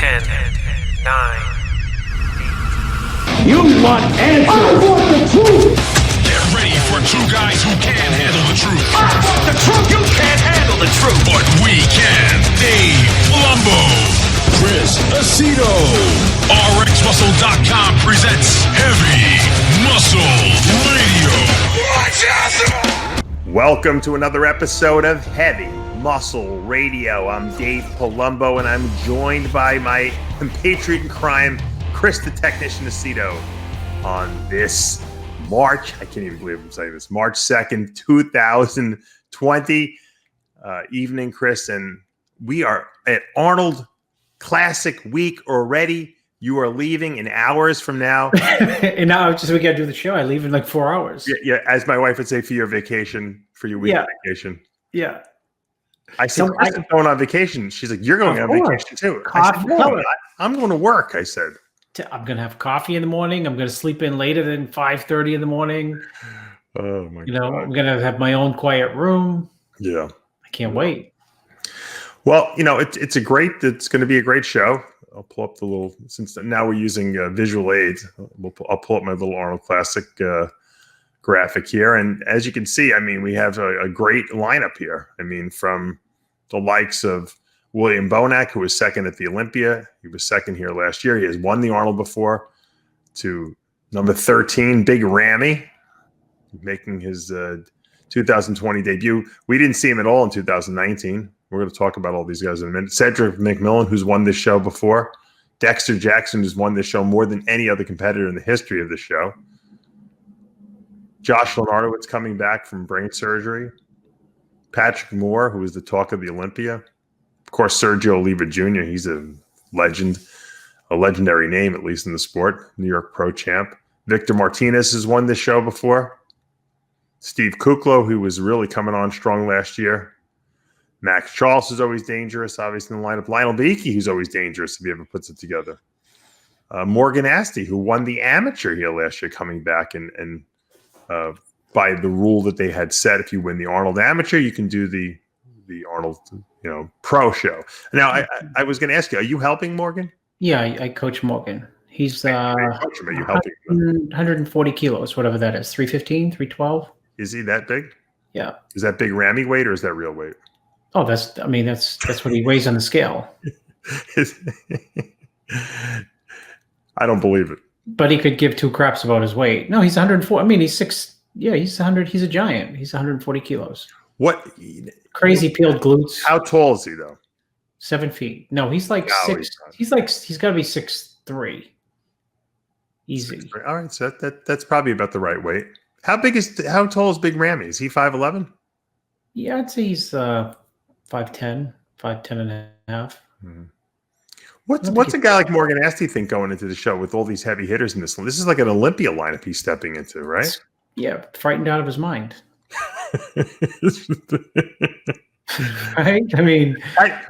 10, 9. You want answers? I want the truth! Get ready for two guys who can't handle the truth. I want the truth! You can't handle the truth! But we can. Dave Palumbo, Chris Aceto. RxMuscle.com presents Heavy Muscle Radio. Watch out! Welcome to another episode of Heavy Muscle Radio. I'm Dave Palumbo, and I'm joined by my compatriot in crime, Chris the Technician Aceto, on this March, I can't even believe I'm saying this, March 2nd, 2020 evening, Chris, and we are at Arnold Classic week already. You are leaving in hours from now. And now just we got to do the show. I leave in like 4 hours. Yeah, as my wife would say, for your vacation, for your week vacation. Yeah. I said, I'm going on vacation. She's like, you're going on vacation too. I said, no, I'm going to work, I said. I'm going to have coffee in the morning. I'm going to sleep in later than 5:30 in the morning. Oh, my God. I'm going to have my own quiet room. Yeah. I can't wait. Well, it's going to be a great show. I'll pull up since now we're using visual aids, I'll pull up my little Arnold Classic graphic here. And as you can see, we have a great lineup here. From the likes of William Bonac, who was second at the Olympia. He was second here last year. He has won the Arnold before. To number 13, Big Ramy, making his 2020 debut. We didn't see him at all in 2019. We're going to talk about all these guys in a minute. Cedric McMillan, who's won this show before. Dexter Jackson, who's won this show more than any other competitor in the history of the show. Josh Lenartowicz coming back from brain surgery. Patrick Moore, who was the talk of the Olympia. Of course, Sergio Oliva Jr., he's a legend, a legendary name, at least in the sport. New York pro champ. Dexter Martinez has won this show before. Steve Kuclo, who was really coming on strong last year. Max Charles is always dangerous, obviously, in the lineup. Lionel Beyeke, who's always dangerous if he ever puts it together. Morgan Asti, who won the amateur here last year, coming back and by the rule that they had set, if you win the Arnold amateur, you can do the Arnold pro show. Now, I was going to ask you, are you helping Morgan? Yeah, I coach Morgan. He's are you helping 140 kilos, whatever that is, 315, 312. Is he that big? Yeah. Is that big Ramy weight or is that real weight? Oh, that's what he weighs on the scale. I don't believe it. But he could give two craps about his weight. No, he's 104. He's 6. Yeah, he's 100. He's a giant. He's 140 kilos. What? Crazy peeled glutes. How tall is he though? 7 feet. No, he's like 6. He's got to be 6'3". Easy. 6'3". All right, so that's probably about the right weight. How tall is Big Ramy? Is he 5'11"? Yeah, I'd say he's 5'10", 5'10" and a half. Mm-hmm. What's a guy like Morgan Asti think going into the show with all these heavy hitters in this one? This is like an Olympia lineup he's stepping into, right? Yeah, frightened out of his mind. Right?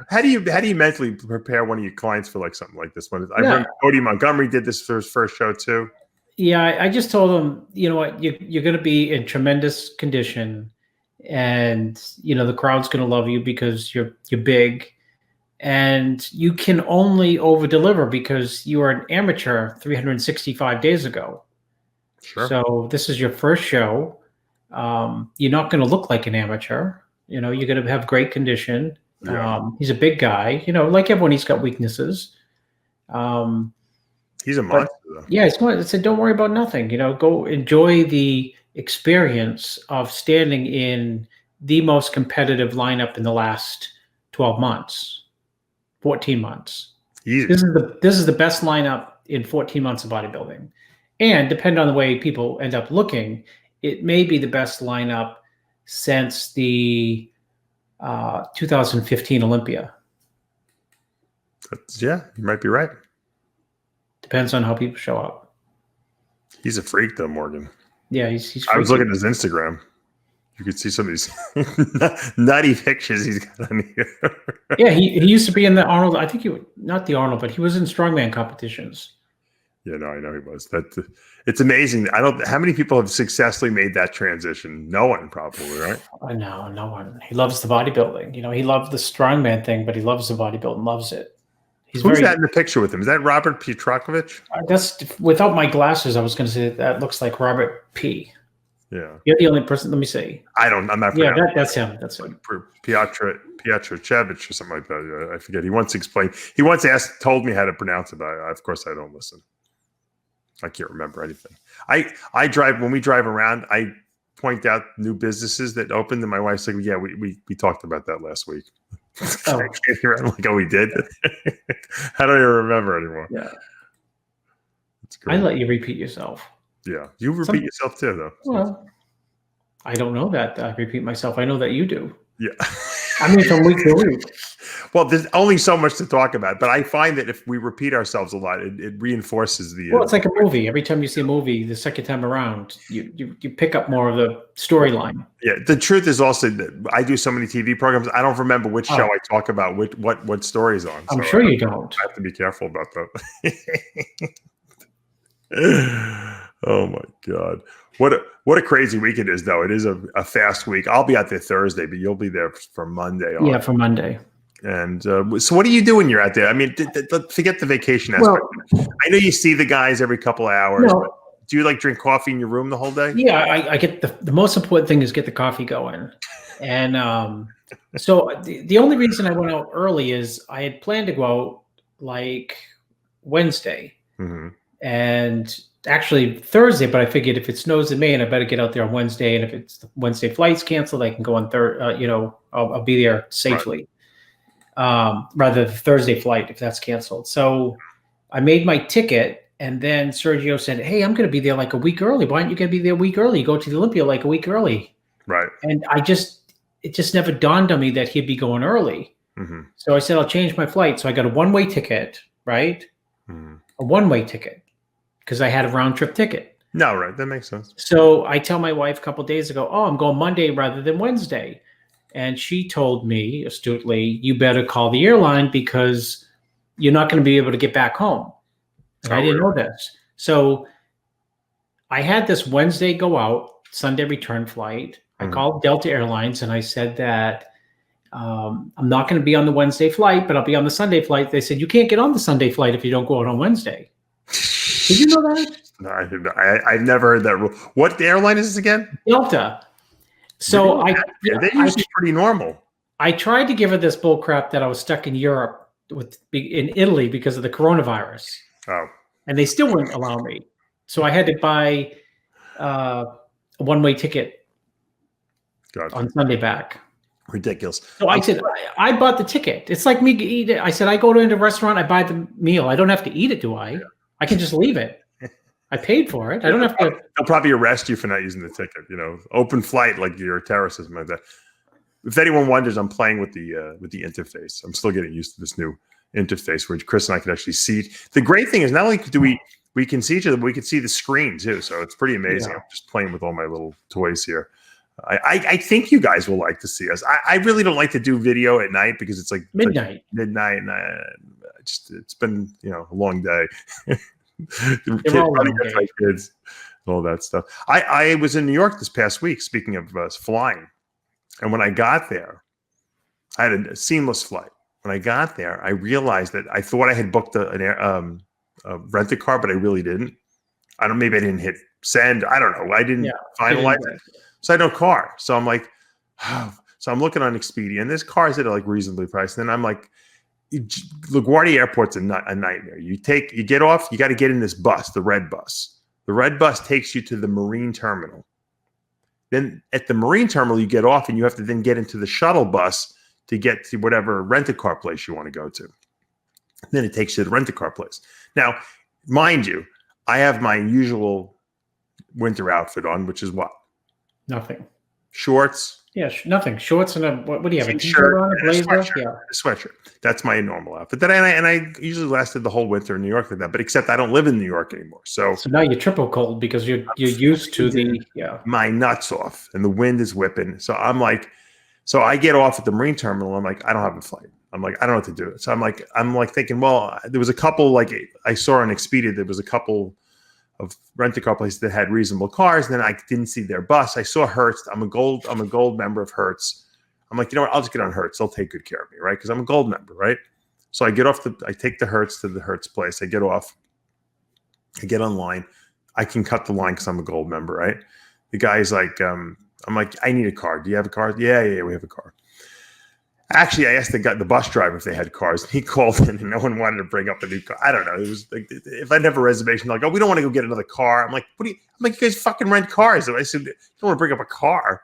How do you mentally prepare one of your clients for like something like this one? I remember Cody Montgomery did this for his first show too. Yeah, I just told him, you know what, you're going to be in tremendous condition, and the crowd's going to love you because you're big, and you can only over deliver because you are an amateur 365 days ago. Sure. So this is your first show. You're not going to look like an amateur. You're going to have great condition. Yeah. He's a big guy. Like everyone, he's got weaknesses. He's a monster, though. Yeah, I said, don't worry about nothing. Go enjoy the experience of standing in the most competitive lineup in the last 12 months, 14 months. Easy. This is the best lineup in 14 months of bodybuilding. And depending on the way people end up looking, it may be the best lineup since the 2015 Olympia. Yeah, you might be right. Depends on how people show up. He's a freak, though, Morgan. Yeah, he's freaky. I was looking at his Instagram. You could see some of these nutty pictures he's got on here. Yeah, he used to be in the Arnold. I think not the Arnold, but he was in strongman competitions. Yeah, no, I know he was. It's amazing. How many people have successfully made that transition? No one, probably, right? No, no one. He loves the bodybuilding. He loved the strongman thing, but he loves the bodybuilding, loves it. He's Who's very. that in the picture with him? Is that Robert Pietrokovich? That's without my glasses. I was going to say that looks like Robert P. Yeah. You're the only person. Let me see. I'm not Yeah, pronouncing that's him. That's him. Pietrochevich or something like that. I forget. He once told me how to pronounce it, but of course I don't listen. I can't remember anything. I drive, when we drive around, I point out new businesses that opened, and my wife's like, yeah, we talked about that last week. Oh. I can't hear it. I'm like, oh, we did? I don't even remember anymore. Yeah. It's great. I let you repeat yourself. Yeah. You repeat yourself too, though. Well, I don't know that I repeat myself. I know that you do. Yeah. I mean, from week to week. Well, there's only so much to talk about, but I find that if we repeat ourselves a lot, it reinforces the. Well, it's like a movie. Every time you see a movie, the second time around, you pick up more of the storyline. Yeah, the truth is also that I do so many TV programs. I don't remember which show I talk about, what story's on. I'm sure you don't. I have to be careful about that. Oh my God. What a crazy week it is, though. It is a fast week. I'll be out there Thursday, but you'll be there for Monday. Yeah, for Monday. And so what do you do when you're out there? I mean, forget the vacation aspect. Well, I know you see the guys every couple of hours. No. But do you like drink coffee in your room the whole day? Yeah, I get the most important thing is get the coffee going. And so the only reason I went out early is I had planned to go out like Wednesday. Mm-hmm. And actually Thursday, but I figured if it snows in Maine, I better get out there on Wednesday. And if it's the Wednesday flight's canceled, I can go on I'll be there safely. Right. Rather the Thursday flight if that's canceled. So I made my ticket, and then Sergio said, "Hey, I'm going to be there like a week early. Why aren't you going to be there a week early? You go to the Olympia like a week early." Right. And it just never dawned on me that he'd be going early. Mm-hmm. So I said, I'll change my flight. So I got a one-way ticket, right? Mm-hmm. A one-way ticket, because I had a round-trip ticket. No, right. That makes sense. So I tell my wife a couple of days ago, I'm going Monday rather than Wednesday. And she told me astutely, you better call the airline because you're not going to be able to get back home. And I didn't know this. So I had this Wednesday go out, Sunday return flight. I called Delta Airlines and I said that I'm not going to be on the Wednesday flight, but I'll be on the Sunday flight. They said, you can't get on the Sunday flight if you don't go out on Wednesday. Did you know that? No, I've never heard that rule. What airline is this again? Delta. So they're usually pretty normal. I tried to give her this bull crap that I was stuck in Europe in Italy because of the coronavirus. Oh. And they still wouldn't allow me. So I had to buy a one-way ticket on Sunday back. Ridiculous. So I said, I bought the ticket. It's like me eat it. I said, I go into a restaurant, I buy the meal. I don't have to eat it, do I? Yeah. I can just leave it. I paid for it. I don't have to. They'll probably arrest you for not using the ticket. Open flight like you're a terrorist or something like that. If anyone wonders, I'm playing with the interface. I'm still getting used to this new interface where Chris and I can actually see. The great thing is not only do we can see each other, but we can see the screen too. So it's pretty amazing. Yeah. I'm just playing with all my little toys here. I think you guys will like to see us. I really don't like to do video at night because it's like midnight. And it's been a long day. Kids, all that stuff. I was in New York this past week. Speaking of flying, and when I got there, I had a seamless flight. When I got there, I realized that I thought I had booked a rent-a-car, but I really didn't. Maybe I didn't hit send. I don't know. I didn't finalize it. So I had no car. So I'm like, so I'm looking on Expedia, and there's cars that are like reasonably priced. And then I'm like, LaGuardia Airport's a nightmare. You get off, you got to get in this bus, the red bus. The red bus takes you to the Marine Terminal. Then at the Marine Terminal, you get off and you have to then get into the shuttle bus to get to whatever rent-a-car place you want to go to. Then it takes you to the rent-a-car place. Now, mind you, I have my usual winter outfit on, which is what? Nothing. Shorts. Yeah, nothing. Shorts and what do you have? A t-shirt on, a blazer? A sweatshirt. That's my normal outfit. And I usually lasted the whole winter in New York like that. But except I don't live in New York anymore. So now you're triple cold because you're used to my nuts off and the wind is whipping. So I'm like, so I get off at the Marine Terminal. I'm like, I don't have a flight. I'm like, I don't know what to do. So I'm like thinking, well, there was a couple like I saw on Expedia. There was a couple of rent-a-car places that had reasonable cars. And then I didn't see their bus. I saw Hertz. I'm a gold member of Hertz. I'm like, you know what? I'll just get on Hertz. They'll take good care of me, right? Because I'm a gold member, right? So I take the Hertz to the Hertz place. I get off. I get online. I can cut the line because I'm a gold member, right? The guy's like, I'm like, I need a car. Do you have a car? Yeah, we have a car. Actually, I asked the bus driver if they had cars. He called in, and no one wanted to bring up a new car. I don't know. It was like, if I'd have a reservation, they're like, oh, we don't want to go get another car. I'm like, I'm like, you guys fucking rent cars. And I said, you don't want to bring up a car.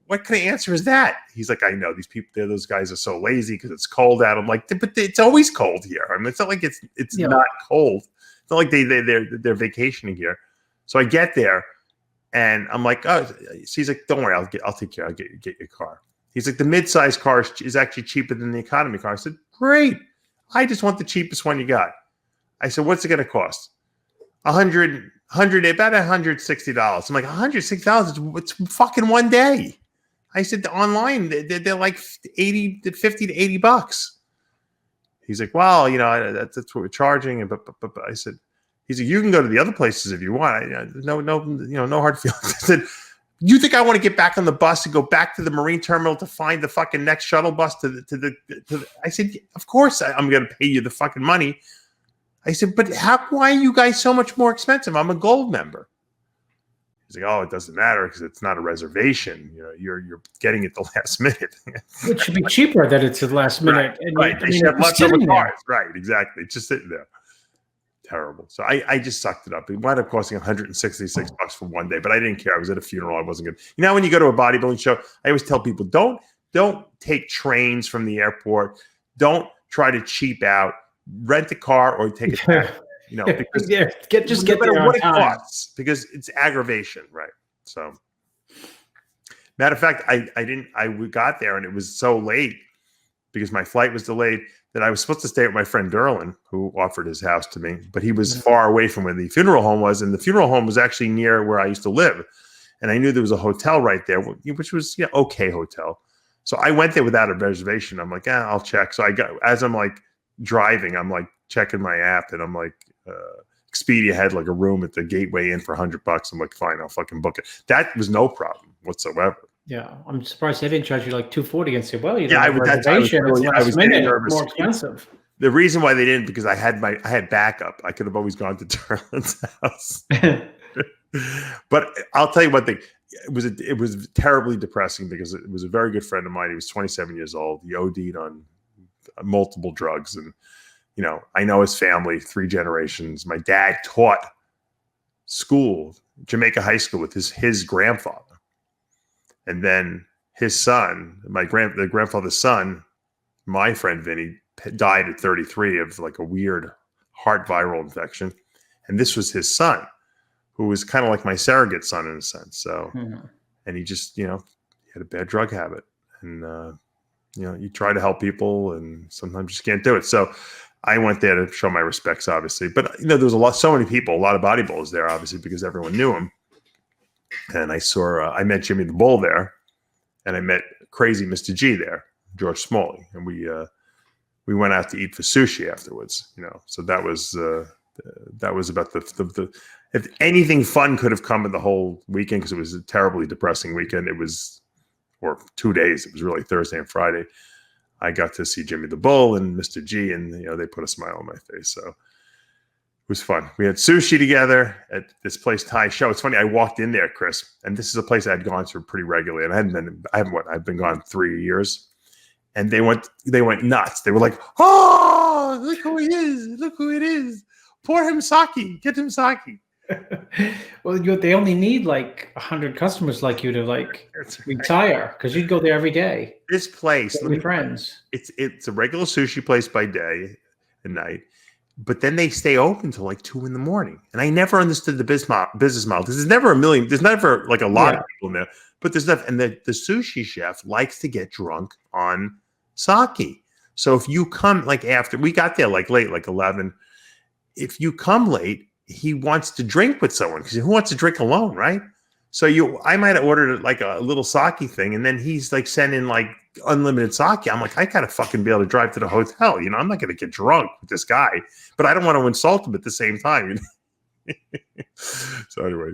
What kind of answer is that? He's like, I know these people. Those guys are so lazy because it's cold out. I'm like, but it's always cold here. I mean, it's not like it's not cold. It's not like they're vacationing here. So I get there, and I'm like, oh, so he's like, don't worry, I'll take care. I'll get your car. He's like, the mid-size car is actually cheaper than the economy car. I said, great. I just want the cheapest one you got. I said, what's it going to cost? About $160. I'm like, $160? It's fucking one day. I said, online, they're like $50 to $80. He's like, well, that's what we're charging. But I said, he's like, you can go to the other places if you want. No hard feelings. I said, you think I want to get back on the bus and go back to the Marine terminal to find the fucking next shuttle bus to the I said, of course I'm going to pay you the fucking money. I said, but why are you guys so much more expensive? I'm a gold member. He's like, oh, it doesn't matter because it's not a reservation. You're getting it the last minute. It should be cheaper that it's the last minute. Right. They should have leftover cars. Right. Exactly. It's just sitting there. Terrible. So I just sucked it up. It wound up costing $166 for one day, but I didn't care. I was at a funeral. I wasn't good. When you go to a bodybuilding show, I always tell people, don't take trains from the airport. Don't try to cheap out. Rent a car or take a taxi. Because get there what it costs, because it's aggravation, right? So, matter of fact, I got there and it was so late because my flight was delayed that I was supposed to stay with my friend Derlin, who offered his house to me, but he was far away from where the funeral home was, and the funeral home was actually near where I used to live, and I knew there was a hotel right there, which was okay hotel. So I went there without a reservation. I'm like, I'll check. So as I'm like driving, I'm like checking my app, and I'm like, Expedia had like a room at the Gateway Inn for $100. I'm like, fine, I'll fucking book it. That was no problem whatsoever. Yeah, I'm surprised they didn't charge you like $240 and say, well, I was getting nervous. More expensive. The reason why they didn't, because I had backup. I could have always gone to Derlin's house. But I'll tell you one thing. It was terribly depressing because it was a very good friend of mine. He was 27 years old. He OD'd on multiple drugs, and I know his family, 3 generations. My dad taught school, Jamaica High School, with his grandfather. And then his son, the grandfather's son, my friend Vinny, died at 33 of like a weird heart viral infection. And this was his son, who was kind of like my surrogate son in a sense. So, and he just, he had a bad drug habit. And, you try to help people and sometimes you just can't do it. So I went there to show my respects, obviously. But, there was so many people, a lot of bodybuilders there, obviously, because everyone knew him. And I met Jimmy the Bull there, and I met Crazy Mr. G there, George Smalley, and we went out to eat for sushi afterwards. So that was about the if anything fun could have come in the whole weekend, because it was a terribly depressing weekend. Or 2 days. It was really Thursday and Friday. I got to see Jimmy the Bull and Mr. G, and they put a smile on my face. So it was fun. We had sushi together at this place, Thai Show. It's funny. I walked in there, Chris, and this is a place I had gone to pretty regularly, and I've been gone 3 years, and they went nuts. They were like, "Oh, look who he is! Look who it is! Pour him sake. Get him sake." Well, they only need like 100 customers like you to retire, because you'd go there every day. This place, with friends. It's a regular sushi place by day and night. But then they stay open till like 2 a.m. And I never understood the business model. There's never like a lot of people in there, but there's enough. And the sushi chef likes to get drunk on sake. So if you come after, we got there late, 11. If you come late, he wants to drink with someone, because who wants to drink alone, right? So I might have ordered like a little sake thing, and then he's like sending like unlimited sake. I'm like, I gotta fucking be able to drive to the hotel. I'm not gonna get drunk with this guy, but I don't want to insult him at the same time. So anyway,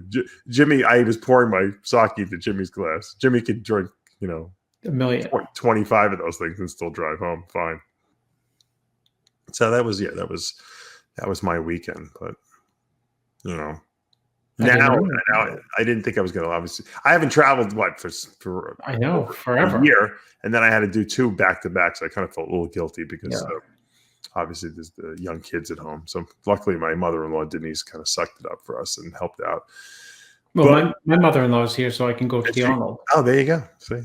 Jimmy, I was pouring my sake into Jimmy's glass. Jimmy could drink, a million, 25 of those things and still drive home fine. So that was my weekend. But you know, I didn't think I was going to. Obviously, I haven't traveled for I know forever a year, and then I had to do 2 back to back. So I kind of felt a little guilty because obviously there's the young kids at home. So luckily, my mother-in-law Denise kind of sucked it up for us and helped out. Well, my mother-in-law is here, so I can go to the Arnold. Oh, there you go. See,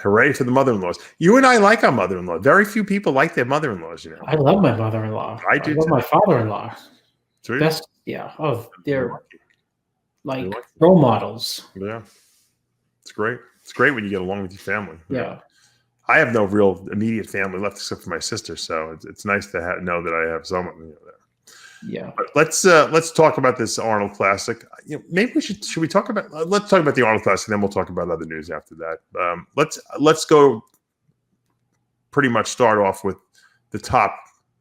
hooray for the mother-in-laws. You and I like our mother-in-law. Very few people like their mother-in-laws. You know, I love my mother-in-law. I do. I love too. my father-in-law. Sweet. Best, yeah. Oh, they're like You're lucky. role models. Yeah, it's great. It's great when you get along with your family. Yeah. I have no real immediate family left except for my sister, so it's nice to know that I have someone there. Yeah. But let's talk about this Arnold Classic. Maybe should we talk about? Let's talk about the Arnold Classic, and then we'll talk about other news after that. Let's go. Pretty much start off with the top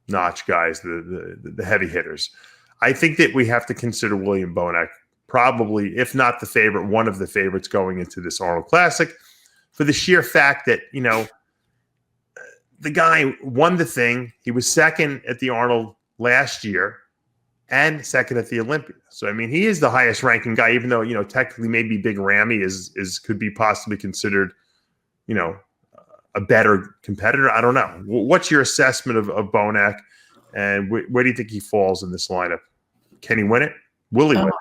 notch guys, the heavy hitters. I think that we have to consider William Bonac probably, if not the favorite, one of the favorites going into this Arnold Classic, for the sheer fact that the guy won the thing. He was second at the Arnold last year and second at the Olympia. So, I mean, he is the highest ranking guy, even though, technically maybe Big Ramy could be possibly considered, a better competitor. I don't know. What's your assessment of Bonac, and where do you think he falls in this lineup? Can he win it? Will he win it?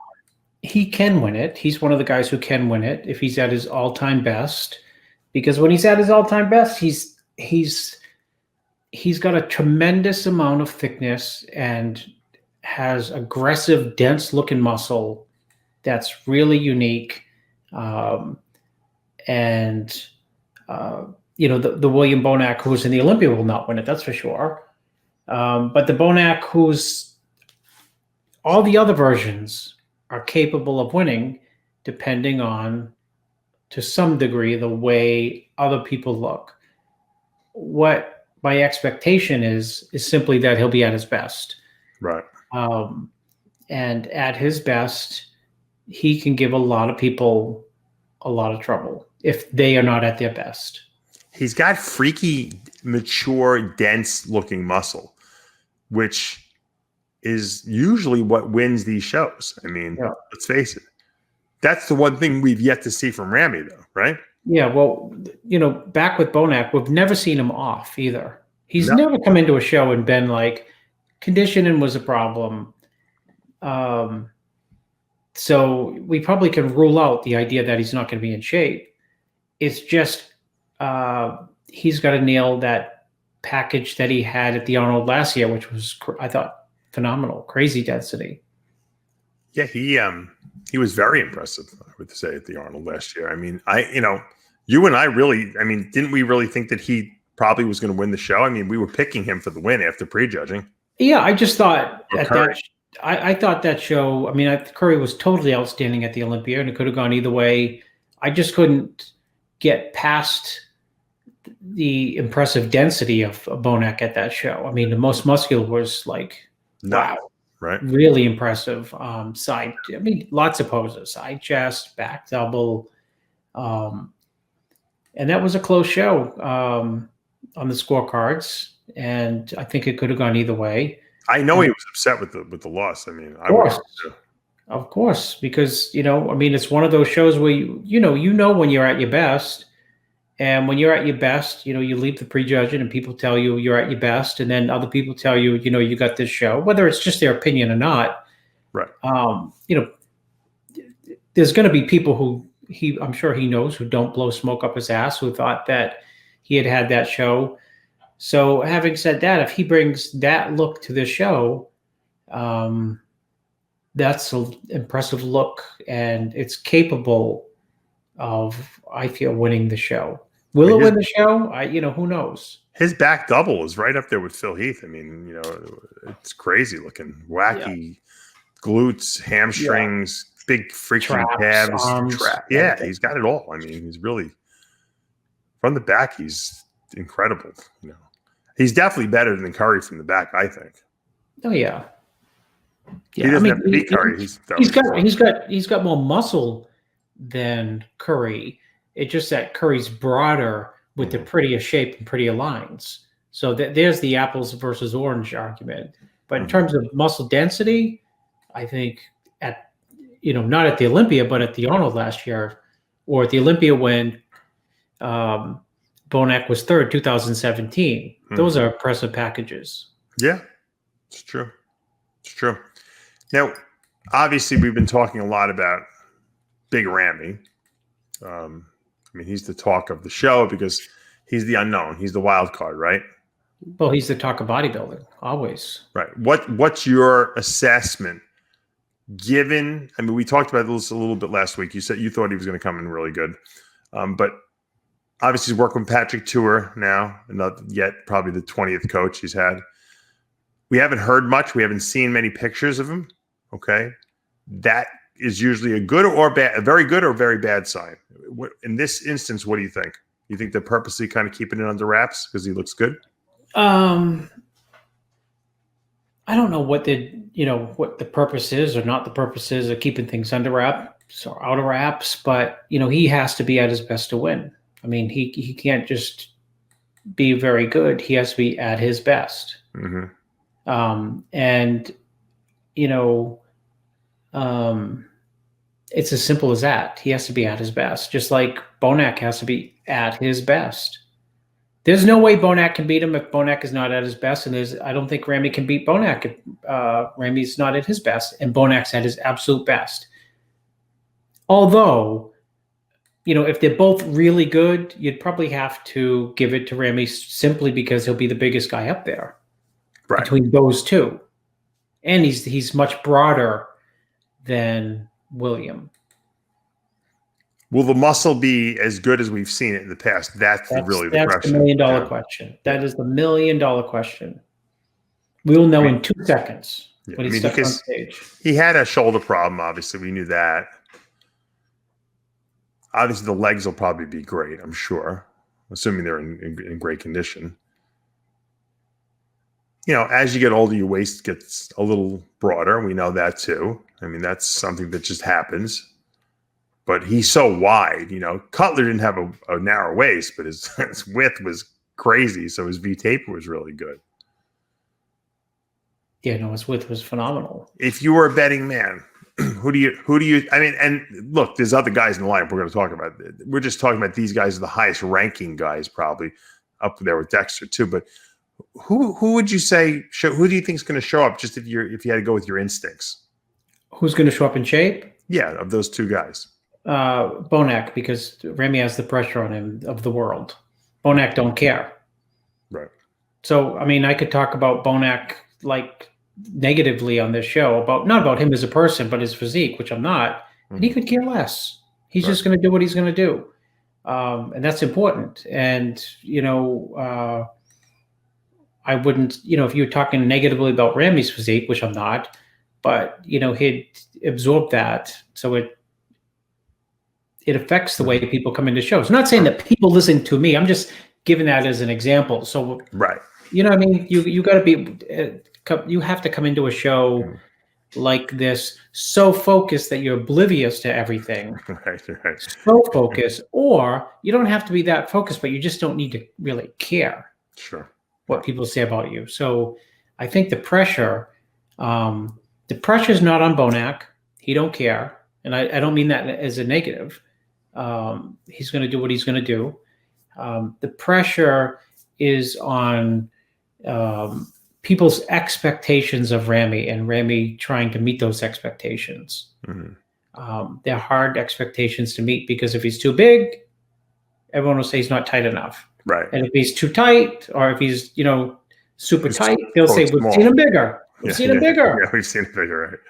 He can win it. He's one of the guys who can win it if he's at his all-time best. Because when he's at his all-time best, he's got a tremendous amount of thickness and has aggressive, dense-looking muscle that's really unique. The William Bonac who's in the Olympia will not win it, that's for sure. But the Bonac who's all the other versions are capable of winning, depending on, to some degree, the way other people look. What my expectation is simply that he'll be at his best. Right. And at his best, he can give a lot of people a lot of trouble if they are not at their best. He's got freaky, mature, dense-looking muscle, which is usually what wins these shows. I mean, let's face it. That's the one thing we've yet to see from Ramy, though, right? Yeah, well, back with Bonac, we've never seen him off either. He's never come into a show and been like, conditioning was a problem. So we probably can rule out the idea that he's not going to be in shape. It's just he's got to nail that package that he had at the Arnold last year, which was, I thought, phenomenal, crazy density. Yeah, he was very impressive, I would say, at the Arnold last year. I mean, you and I really, didn't we really think that he probably was going to win the show? I mean, we were picking him for the win after prejudging. Yeah, I just thought I thought that show, Curry was totally outstanding at the Olympia, and it could have gone either way. I just couldn't get past the impressive density of Bonac at that show. The most muscular was like, wow. Right. Really impressive. Side, lots of poses, side chest, back double. And that was a close show on the scorecards. And I think it could have gone either way. I know he was upset with the loss. Of course, because, it's one of those shows where you know when you're at your best. And when you're at your best, you leave the prejudging and people tell you you're at your best. And then other people tell you, you got this show, whether it's just their opinion or not. Right. There's going to be people who I'm sure he knows, who don't blow smoke up his ass, who thought that he had that show. So having said that, if he brings that look to the show, that's an impressive look, and it's capable of, I feel, winning the show. Will it win the show? Who knows? His back double is right up there with Phil Heath. It's crazy looking, wacky glutes, hamstrings, big freaking calves. He's got it all. He's really, from the back, he's incredible. He's definitely better than Curry from the back, I think. Oh yeah. He doesn't have to beat Curry. He's got more muscle than Curry. It's just that Curry's broader with the prettier shape and prettier lines. So there's the apples versus orange argument. But in terms of muscle density, I think not at the Olympia, but at the Arnold last year, or at the Olympia when Bonac was third, 2017. Those are impressive packages. Yeah, it's true. It's true. Now, obviously, we've been talking a lot about Big Ramy. I mean, he's the talk of the show because he's the unknown. He's the wild card, right? Well, he's the talk of bodybuilding, always. Right. What's your assessment given? I mean, we talked about this a little bit last week. You said you thought he was going to come in really good. But obviously he's working with Patrick Tour now, not yet probably the 20th coach he's had. We haven't heard much. We haven't seen many pictures of him. Okay. That is usually a good or bad, a very good or very bad sign. In this instance, what do you think? You think they're purposely kind of keeping it under wraps because he looks good? I don't know what the purpose is or not the purpose is of keeping things under wraps or out of wraps, but he has to be at his best to win. I mean, he can't just be very good. He has to be at his best. Mm-hmm. It's as simple as that. He has to be at his best, just like Bonac has to be at his best. There's no way Bonac can beat him if Bonac is not at his best, and I don't think Ramy can beat Bonac if Ramy's not at his best, and Bonac's at his absolute best. Although, if they're both really good, you'd probably have to give it to Ramy simply because he'll be the biggest guy up there between those two, and he's much broader than William. Will the muscle be as good as we've seen it in the past? That's really the question. The $1 million question. That is the $1 million question. We will know in 2 seconds when he steps on stage. He had a shoulder problem, obviously. We knew that. Obviously, the legs will probably be great, I'm sure, assuming they're in great condition. As you get older, your waist gets a little broader. We know that too. I mean, that's something that just happens. But he's so wide, Cutler didn't have a narrow waist, but his width was crazy. So his V-taper was really good. Yeah, no, his width was phenomenal. If you were a betting man, who do you, I mean, and look, there's other guys in the lineup we're going to talk about. We're just talking about these guys are the highest ranking guys, probably up there with Dexter too. But who would you say, who do you think is going to show up just if you had to go with your instincts? Who's going to show up in shape? Yeah, of those two guys. Bonac, because Ramy has the pressure on him of the world. Bonac don't care. Right. So, I mean, I could talk about Bonac like negatively on this show, not about him as a person, but his physique, which I'm not. And he could care less. He's just going to do what he's going to do. And that's important. And, I wouldn't, if you're talking negatively about Ramy's physique, which I'm not, but, he'd absorb that. So it affects the way people come into shows. I'm not saying that people listen to me. I'm just giving that as an example. So, right. You know what I mean? You got to be, you have to come into a show like this so focused that you're oblivious to everything. Right. So focused, or you don't have to be that focused, but you just don't need to really care. Sure. What people say about you. So I think the pressure is not on Bonac. He don't care. And I don't mean that as a negative. He's going to do what he's going to do. The pressure is on people's expectations of Ramy and Ramy trying to meet those expectations. Mm-hmm. They're hard expectations to meet because if he's too big, everyone will say he's not tight enough. Right. And if he's too tight or if he's, super tight, they'll say, we've seen him bigger. We've seen him bigger. Yeah, we've seen him bigger, right?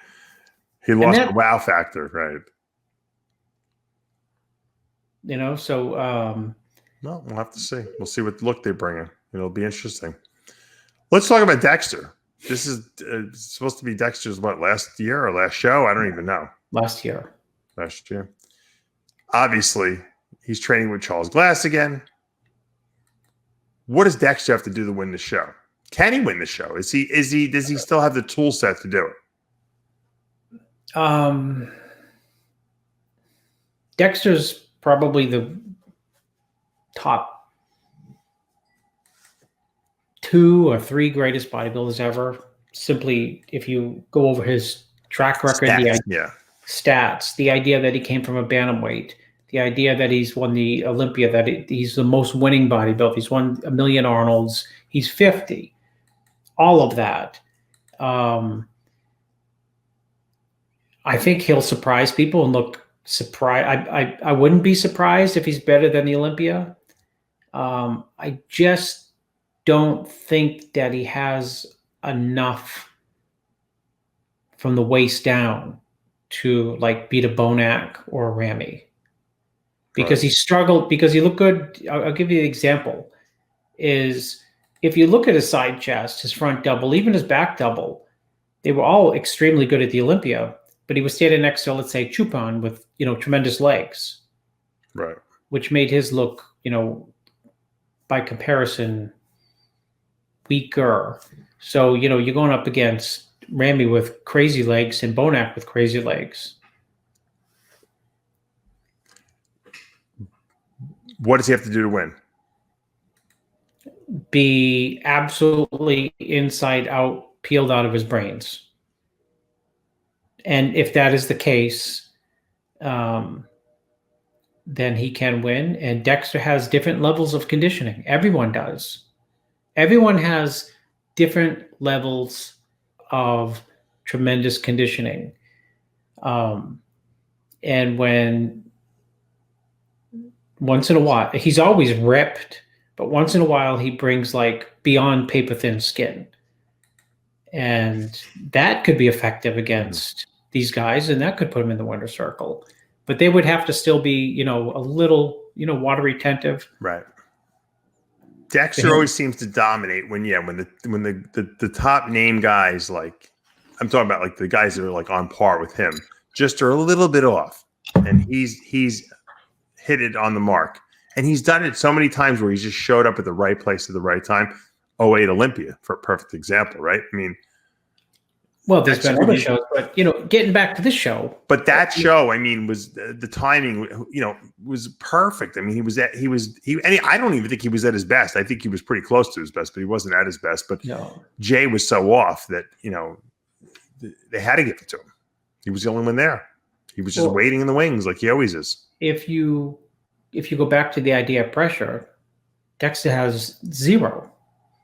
He lost the wow factor, right? So well, we'll have to see. We'll see what look they bring in. It'll be interesting. Let's talk about Dexter. This is supposed to be Dexter's last year or last show? I don't even know. Last year. Obviously, he's training with Charles Glass again. What does Dexter have to do to win the show? Can he win the show? Does he still have the tool set to do it? Dexter's probably the top 2 or 3 greatest bodybuilders ever. Simply, if you go over his track record, stats, the idea that he came from a bantamweight, the idea that he's won the Olympia, that he's the most winning bodybuilder, he's won 1 million Arnolds, he's 50, all of that. I think he'll surprise people and look surprised. I wouldn't be surprised if he's better than the Olympia. I just don't think that he has enough from the waist down to like beat a Bonac or a Ramy, because he struggled, because he looked good. I'll give you an example. Is if you look at his side chest, his front double, even his back double, they were all extremely good at the Olympia, but he was standing next to, let's say, Chupan with, tremendous legs. Right. Which made his look, by comparison, weaker. So, you're going up against Ramy with crazy legs and Bonac with crazy legs. What does he have to do to win? Be absolutely inside out, peeled out of his brains. And if that is the case, then he can win. And Dexter has different levels of conditioning. Everyone does. Everyone has different levels of tremendous conditioning. And when once in a while, he's always ripped, but once in a while he brings like beyond paper thin skin. And that could be effective against these guys, and that could put him in the winner's circle. But they would have to still be, a little, water retentive. Right. Dexter always seems to dominate when the top name guys, like I'm talking about, like the guys that are like on par with him, just are a little bit off, and he's hit it on the mark, and he's done it so many times where he's just showed up at the right place at the right time. 08 Olympia for a perfect example, right? I mean, well, there's been other shows, but getting back to this show. But that show, I mean, was the timing, was perfect. I mean, I don't even think he was at his best. I think he was pretty close to his best, but he wasn't at his best. But no. Jay was so off that, they had to give it to him. He was the only one there. He was just waiting in the wings like he always is. If you go back to the idea of pressure, Dexter has 0.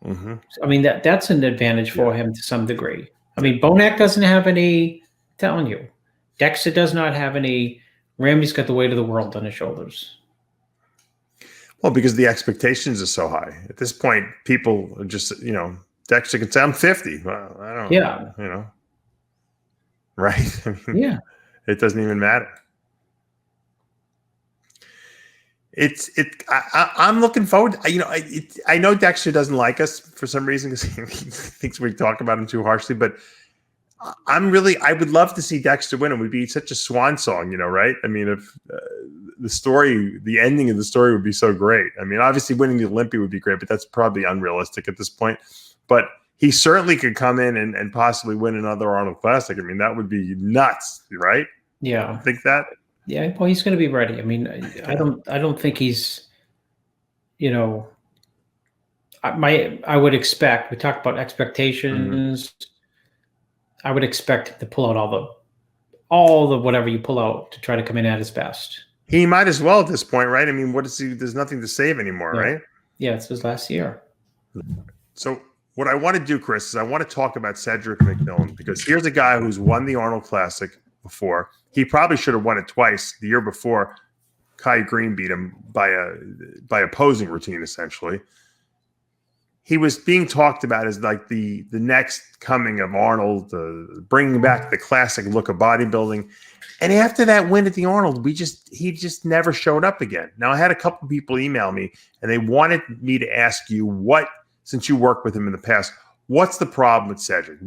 Mm-hmm. I mean, that's an advantage for him to some degree. I mean, Bonac doesn't have any, I'm telling you. Dexter does not have any. Ramy's got the weight of the world on his shoulders. Well, because the expectations are so high. At this point, people are just, Dexter can say, I'm 50. Well, I don't know. Right? I mean, it doesn't even matter. I'm looking forward. I know Dexter doesn't like us for some reason because he thinks we talk about him too harshly. But I would love to see Dexter win. It would be such a swan song, right? I mean, if the ending of the story would be so great. I mean, obviously winning the Olympia would be great, but that's probably unrealistic at this point. But he certainly could come in and possibly win another Arnold Classic. I mean, that would be nuts, right? Yeah, I think that. Yeah, well, he's going to be ready. I mean, I don't think he's, I would expect, we talked about expectations. Mm-hmm. I would expect him to pull out all the whatever you pull out to try to come in at his best. He might as well at this point, right? I mean, there's nothing to save anymore, right? Yeah, it's his last year. So what I want to do, Chris, is I want to talk about Cedric McMillan, because here's a guy who's won the Arnold Classic before. He probably should have won it twice. The year before, Kai Green beat him by a posing routine, essentially. He was being talked about as like the next coming of Arnold, bringing back the classic look of bodybuilding. And after that win at the Arnold, he just never showed up again. Now, I had a couple people email me, and they wanted me to ask you since you worked with him in the past, what's the problem with Cedric?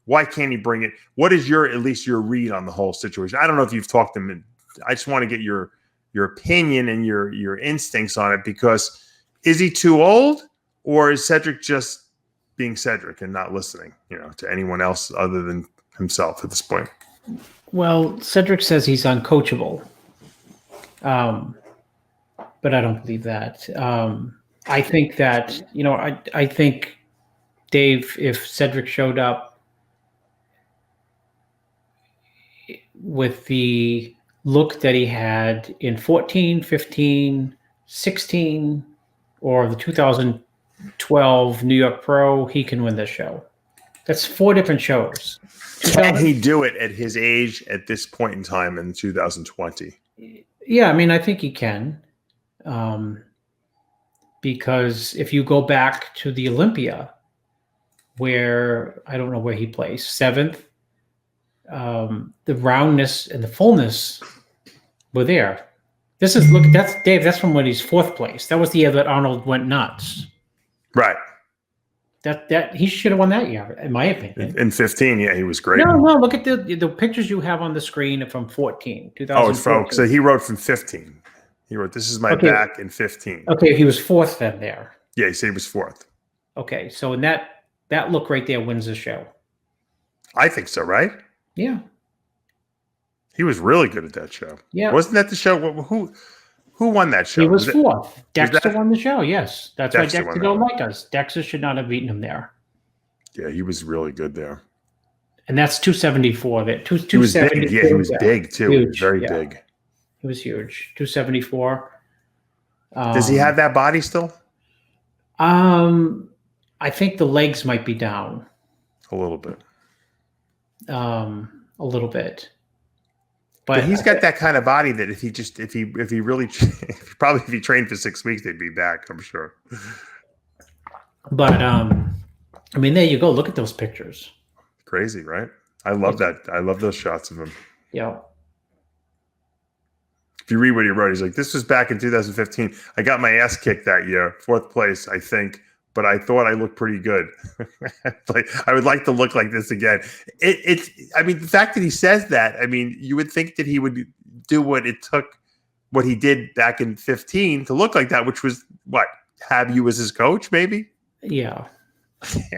Why can't he bring it? What is at least your read on the whole situation? I don't know if you've talked to him. I just want to get your opinion and your instincts on it, because is he too old, or is Cedric just being Cedric and not listening, to anyone else other than himself at this point? Well, Cedric says he's uncoachable, but I don't believe that. I think that, I think Dave, if Cedric showed up with the look that he had in 14, 15, 16, or the 2012 New York Pro, he can win this show. That's 4 different shows. Can he do it at his age at this point in time in 2020? Yeah, I mean, I think he can. Because if you go back to the Olympia, where I don't know where he placed, 7th, the roundness and the fullness were there. That's Dave. That's from when he's 4th place. That was the year that Arnold went nuts. Right. That he should have won that year, in my opinion. In 15, yeah, he was great. No. Look at the pictures you have on the screen from 14. Oh, it's from. So he wrote from 15. He wrote, "This is my back in 15." Okay, he was 4th then there. Yeah, he said he was 4th. Okay, so in that look right there wins the show. I think so, right? Yeah. He was really good at that show. Yeah. Wasn't that the show? Who won that show? He was 4th. Dexter that- won the show, yes. That's why Dexter Dexter won don't that. like us. Dexter should not have beaten him there. Yeah, he was really good there. And that's 274. He was big. Yeah, he was big too. He was Huge, very yeah. big. He was huge. 274. Does he have that body still? I think the legs might be down. A little bit. A little bit. But he's got that kind of body that if he really probably if he trained for 6 weeks, they'd be back, I'm sure. But I mean, there you go. Look at those pictures. Crazy, right? I love that. I love those shots of him. Yeah. If you read what he wrote, he's like, "This was back in 2015. I got my ass kicked that year, 4th place, I think, but I thought I looked pretty good. Like, I would like to look like this again." I mean, the fact that he says that, I mean, you would think that he would do what he did back in 15 to look like that, which was what? Have you as his coach, maybe? Yeah.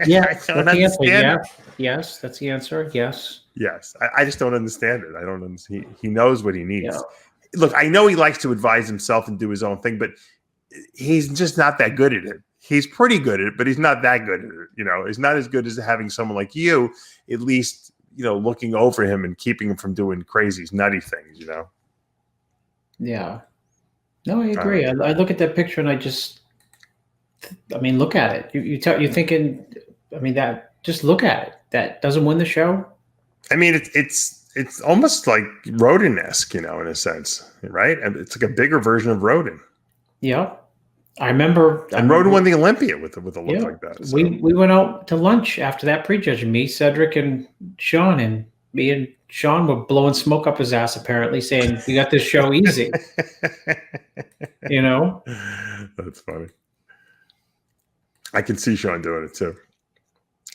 Yeah. I don't understand. Yeah. Yes, that's the answer. Yes. Yes. I just don't understand it. I don't understand. He knows what he needs. Yeah. Look, I know he likes to advise himself and do his own thing, but he's just not that good at it. He's pretty good at it, but he's not that good at it. You know, he's not as good as having someone like you, at least, you know, looking over him and keeping him from doing crazy, nutty things, you know? Yeah. No, I agree. I look at that picture and I mean, look at it. You're thinking, I mean, just look at it. That doesn't win the show. I mean, it's almost like Rodin-esque, you know, in a sense, right? And it's like a bigger version of Rodin. Yeah. I remember. And Rodin won the Olympia with a look like that. So. We went out to lunch after that prejudging. Me, Cedric, and Sean. And me and Sean were blowing smoke up his ass, apparently, saying, "We got this show easy." You know? That's funny. I can see Sean doing it, too.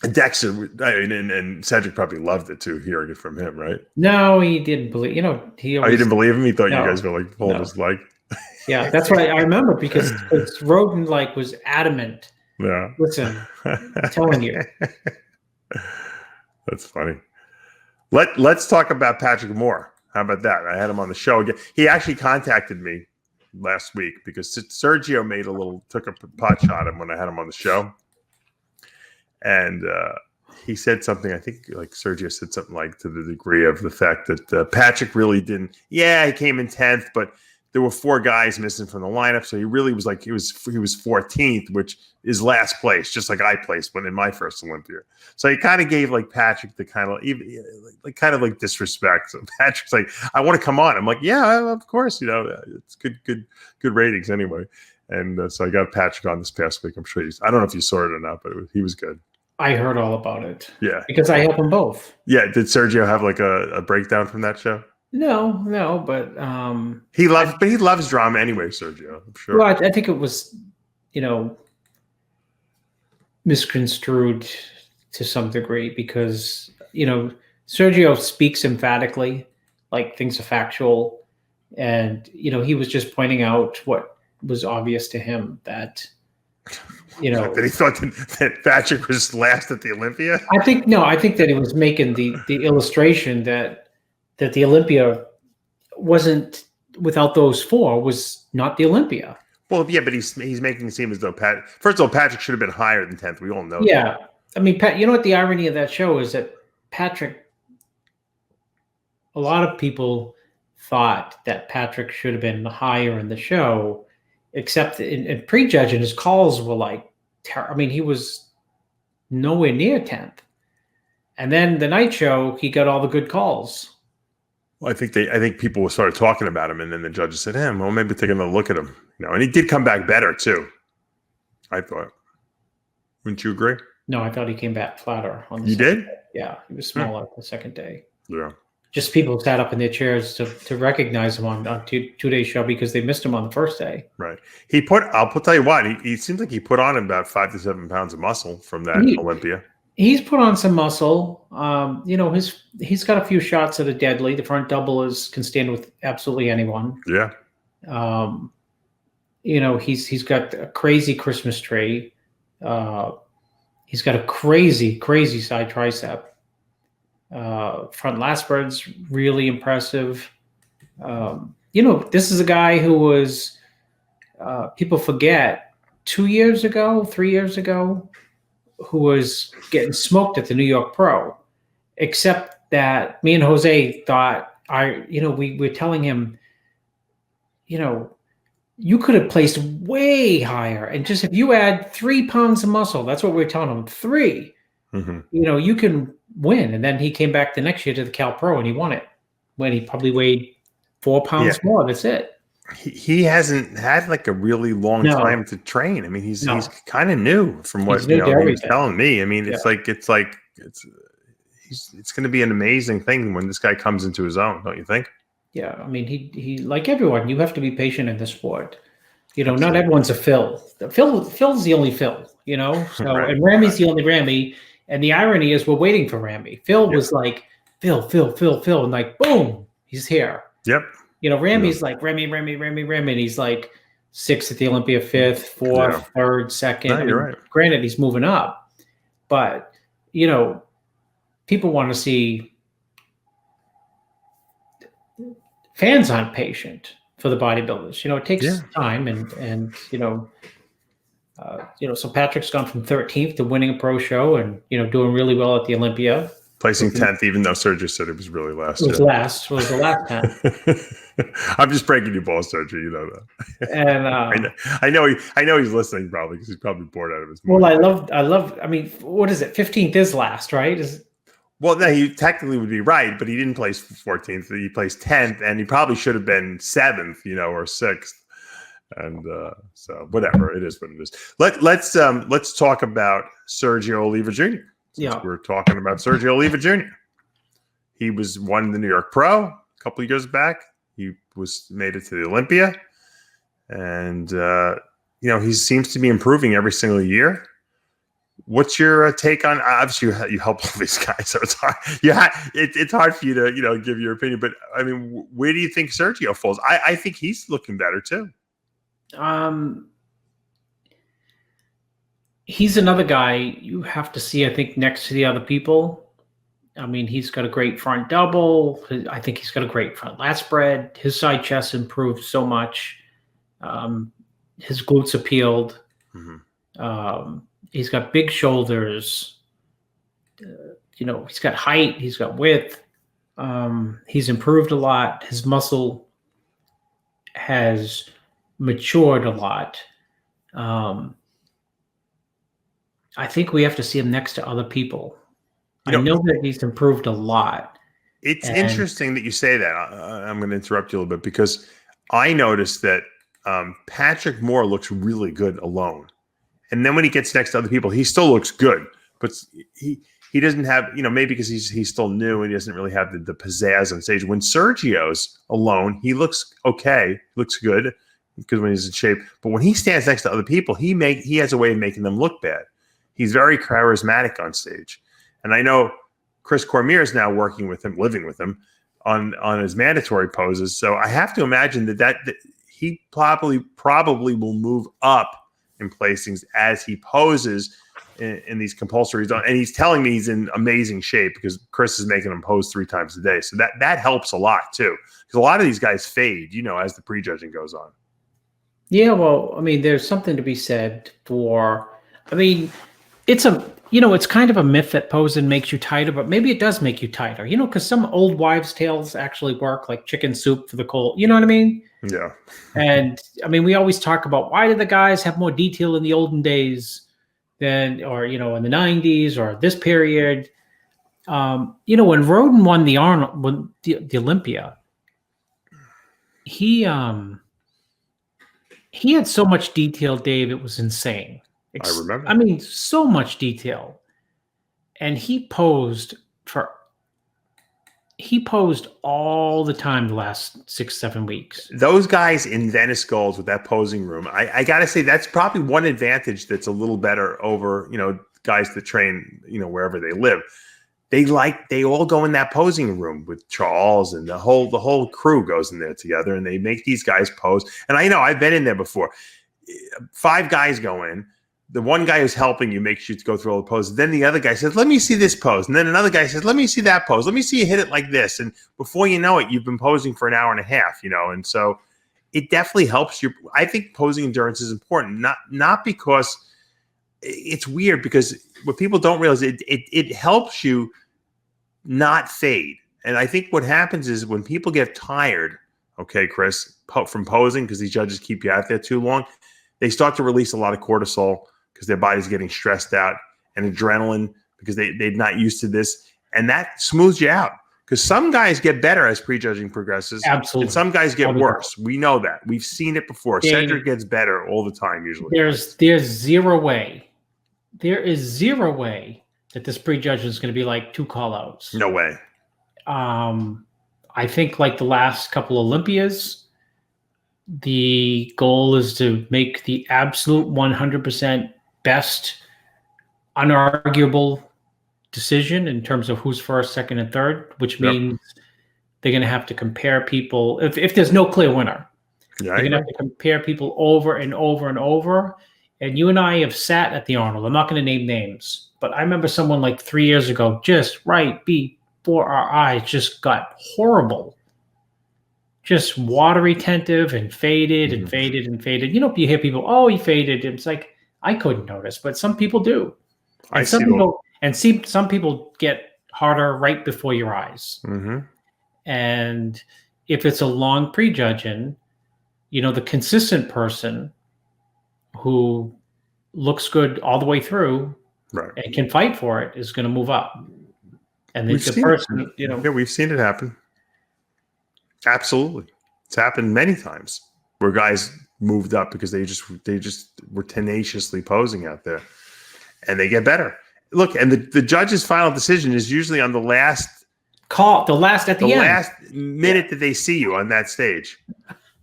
And Dexter, and Cedric probably loved it, too, hearing it from him, right? No, he didn't believe. You know, he didn't believe him? He thought you guys were, like, pulling his leg? Yeah, that's what I remember because Rodin was adamant. Yeah. Listen, I'm telling you. That's funny. Let's talk about Patrick Moore. How about that? I had him on the show again. He actually contacted me last week because Sergio took a pot shot at him when I had him on the show. And he said something, I think like Sergio said something like to the degree of the fact that Patrick really didn't. Yeah, he came in 10th, but there were 4 guys missing from the lineup. So he really was like, he was 14th, which is last place, just like I placed when in my first Olympia. So he kind of gave like Patrick the kind of like disrespect. So Patrick's like, "I want to come on." I'm like, "Yeah, of course. You know, it's good ratings anyway." And so I got Patrick on this past week. I'm sure I don't know if you saw it or not, but he was good. I heard all about it. Yeah. Because I help them both. Yeah. Did Sergio have like a breakdown from that show? No, but he loves drama anyway, Sergio. I'm sure. Well, I think it was, you know, misconstrued to some degree because, you know, Sergio speaks emphatically, like things are factual, and you know, he was just pointing out what was obvious to him that, you know, that he thought that Patrick was last at the Olympia. I think that he was making the illustration that the Olympia wasn't, without those 4, was not the Olympia. Well, yeah, but he's making it seem as though first of all, Patrick should have been higher than 10th. We all know. Yeah, I mean, Pat, you know what the irony of that show is that Patrick, a lot of people thought that Patrick should have been higher in the show, except in prejudging, his calls were like, I mean, he was nowhere near 10th. And then the night show, he got all the good calls. Well, I think people started talking about him, and then the judges said, well, maybe take another look at him. And he did come back better too, I thought. Wouldn't you agree? No, I thought he came back flatter on the You second did? day. Yeah, he was smaller the second day. Yeah. Just people sat up in their chairs to recognize him on two-day show because they missed him on the first day. Right. I'll tell you what, he seems like he put on about 5 to 7 pounds of muscle from that Olympia. He's put on some muscle. He's got a few shots that are deadly. The front double can stand with absolutely anyone. Yeah. He's got a crazy Christmas tree. He's got a crazy side tricep. Front lat spread's really impressive. This is a guy who was, people forget, 3 years ago, who was getting smoked at the New York Pro, except that me and Jose thought, we're telling him, you could have placed way higher. And just if you add 3 pounds of muscle, that's what we're telling him, 3, you can win. And then he came back the next year to the Cal Pro and he won it when he probably weighed 4 pounds more. That's it. He hasn't had like a really long time to train. I mean, he's kind of new from what he was telling me. I mean, it's going to be an amazing thing when this guy comes into his own, don't you think? Yeah. I mean, he like everyone, you have to be patient in the sport. Not everyone's a Phil. Phil's the only Phil, So Right. And Ramy's the only Ramy. And the irony is we're waiting for Ramy. Phil was like, Phil, and like, boom, he's here. Yep. Ramy's like Ramy, and he's like 6th at the Olympia, 5th, 4th, 3rd, 2nd. No, you're right. Granted, he's moving up, but people want to see. Fans aren't patient for the bodybuilders. It takes time, and so Patrick's gone from 13th to winning a pro show, and doing really well at the Olympia. Placing 10th, even though Sergio said it was really last. It was last. It was the last 10th. I'm just breaking your balls, Sergio. You know that. And I know he's listening probably because he's probably bored out of his mind. Well, I love. I mean, what is it? 15th is last, right? Well, no, he technically would be right, but he didn't place 14th. He placed 10th, and he probably should have been 7th, or 6th. And so whatever, it is what it is. Let's talk about Sergio Oliva Jr. We're talking about Sergio Oliva Jr. He won the New York Pro a couple of years back. He made it to the Olympia, and he seems to be improving every single year. What's your take on? Obviously, you help all these guys, so it's hard. It's hard for you to give your opinion. But I mean, where do you think Sergio falls? I think he's looking better too. He's another guy you have to see, I think, next to the other people. I mean, he's got a great front double. I think he's got a great front lat spread. His side chest improved so much. His glutes appealed. He's got big shoulders. He's got height. He's got width. He's improved a lot. His muscle has matured a lot. I think we have to see him next to other people. I know that he's improved a lot. It's interesting that you say that. I'm going to interrupt you a little bit because I noticed that Patrick Moore looks really good alone. And then when he gets next to other people, he still looks good. But he doesn't have, maybe because he's still new and he doesn't really have the pizzazz on stage. When Sergio's alone, he looks okay, looks good because when he's in shape. But when he stands next to other people, he has a way of making them look bad. He's very charismatic on stage. And I know Chris Cormier is now working with him, living with him on his mandatory poses. So I have to imagine that he probably will move up in placings as he poses in these compulsories. And he's telling me he's in amazing shape because Chris is making him pose 3 times a day. So that helps a lot too. Because a lot of these guys fade, as the prejudging goes on. Yeah, well, I mean, there's something to be said for, it's it's kind of a myth that posing makes you tighter, but maybe it does make you tighter, because some old wives' tales actually work, like chicken soup for the cold. You know what I mean? Yeah. And I mean, we always talk about why did the guys have more detail in the olden days than, or, in the 90s or this period. When Roden won the Arnold, when the Olympia, he had so much detail, Dave, it was insane. I remember. I mean, so much detail. And he posed all the time the last 6-7 weeks. Those guys in Venice Golds with that posing room, I got to say that's probably one advantage that's a little better over, guys that train, wherever they live. They all go in that posing room with Charles, and the whole crew goes in there together, and they make these guys pose. And I know I've been in there before. 5 guys go in. The one guy who's helping you makes you go through all the poses. Then the other guy says, let me see this pose. And then another guy says, let me see that pose. Let me see you hit it like this. And before you know it, you've been posing for an hour and a half, And so it definitely helps you. I think posing endurance is important, not because it's weird, because what people don't realize, it helps you not fade. And I think what happens is when people get tired, okay, Chris, from posing, because these judges keep you out there too long, they start to release a lot of cortisol, because their body's getting stressed out, and adrenaline, because they're not used to this. And that smooths you out, because some guys get better as prejudging progresses. Absolutely. And some guys get worse. We know that. We've seen it before. Cedric gets better all the time, usually. There's zero way. There is zero way that this prejudging is going to be like 2 call-outs. No way. I think like the last couple Olympias, the goal is to make the absolute 100% best, unarguable decision in terms of who's first, second, and third, which means they're going to have to compare people. If there's no clear winner, they're going to have to compare people over and over and over. And you and I have sat at the Arnold. I'm not going to name names, but I remember someone like 3 years ago, just right before our eyes, just got horrible. Just water retentive and faded and faded and faded. If you hear people, oh, he faded, it's like, I couldn't notice, but some people do. And some people get harder right before your eyes. Mm-hmm. And if it's a long prejudging, the consistent person who looks good all the way through, right, and can fight for it, is going to move up. And the person, we've seen it happen. Absolutely. It's happened many times where guys moved up because they just were tenaciously posing out there, and they get better. Look, and the judge's final decision is usually on the last call, the last minute that they see you on that stage.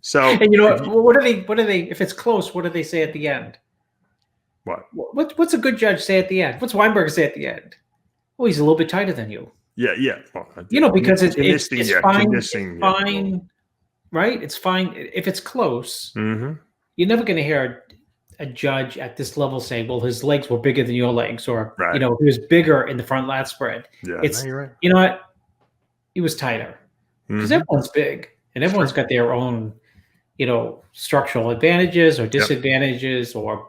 So, and what do they, if it's close, what do they say at the end? What's a good judge say at the end? What's Weinberg say at the end? Oh, he's a little bit tighter than you. Yeah. Well, because it's fine. It's fine, yeah. Right? It's fine if it's close. Mm-hmm. You're never going to hear a judge at this level say, "Well, his legs were bigger than your legs," or right. He was bigger in the front lat spread. Yeah, you're right. You know what? He was tighter, because everyone's big and everyone's got their own, structural advantages or disadvantages, or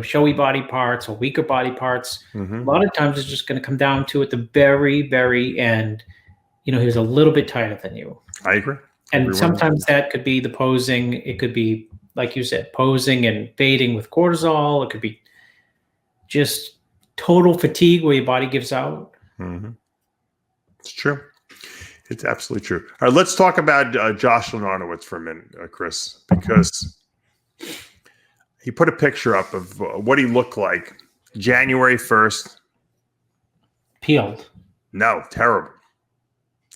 showy body parts or weaker body parts. Mm-hmm. A lot of times it's just going to come down to, at the very, very end, he was a little bit tighter than you. I agree. And sometimes that could be the posing. It could be, like you said, posing and fading with cortisol. It could be just total fatigue where your body gives out. Mm-hmm. It's true. It's absolutely true. All right, let's talk about Josh Lenartowicz for a minute, Chris, because he put a picture up of what he looked like January 1st. Peeled. No, terrible.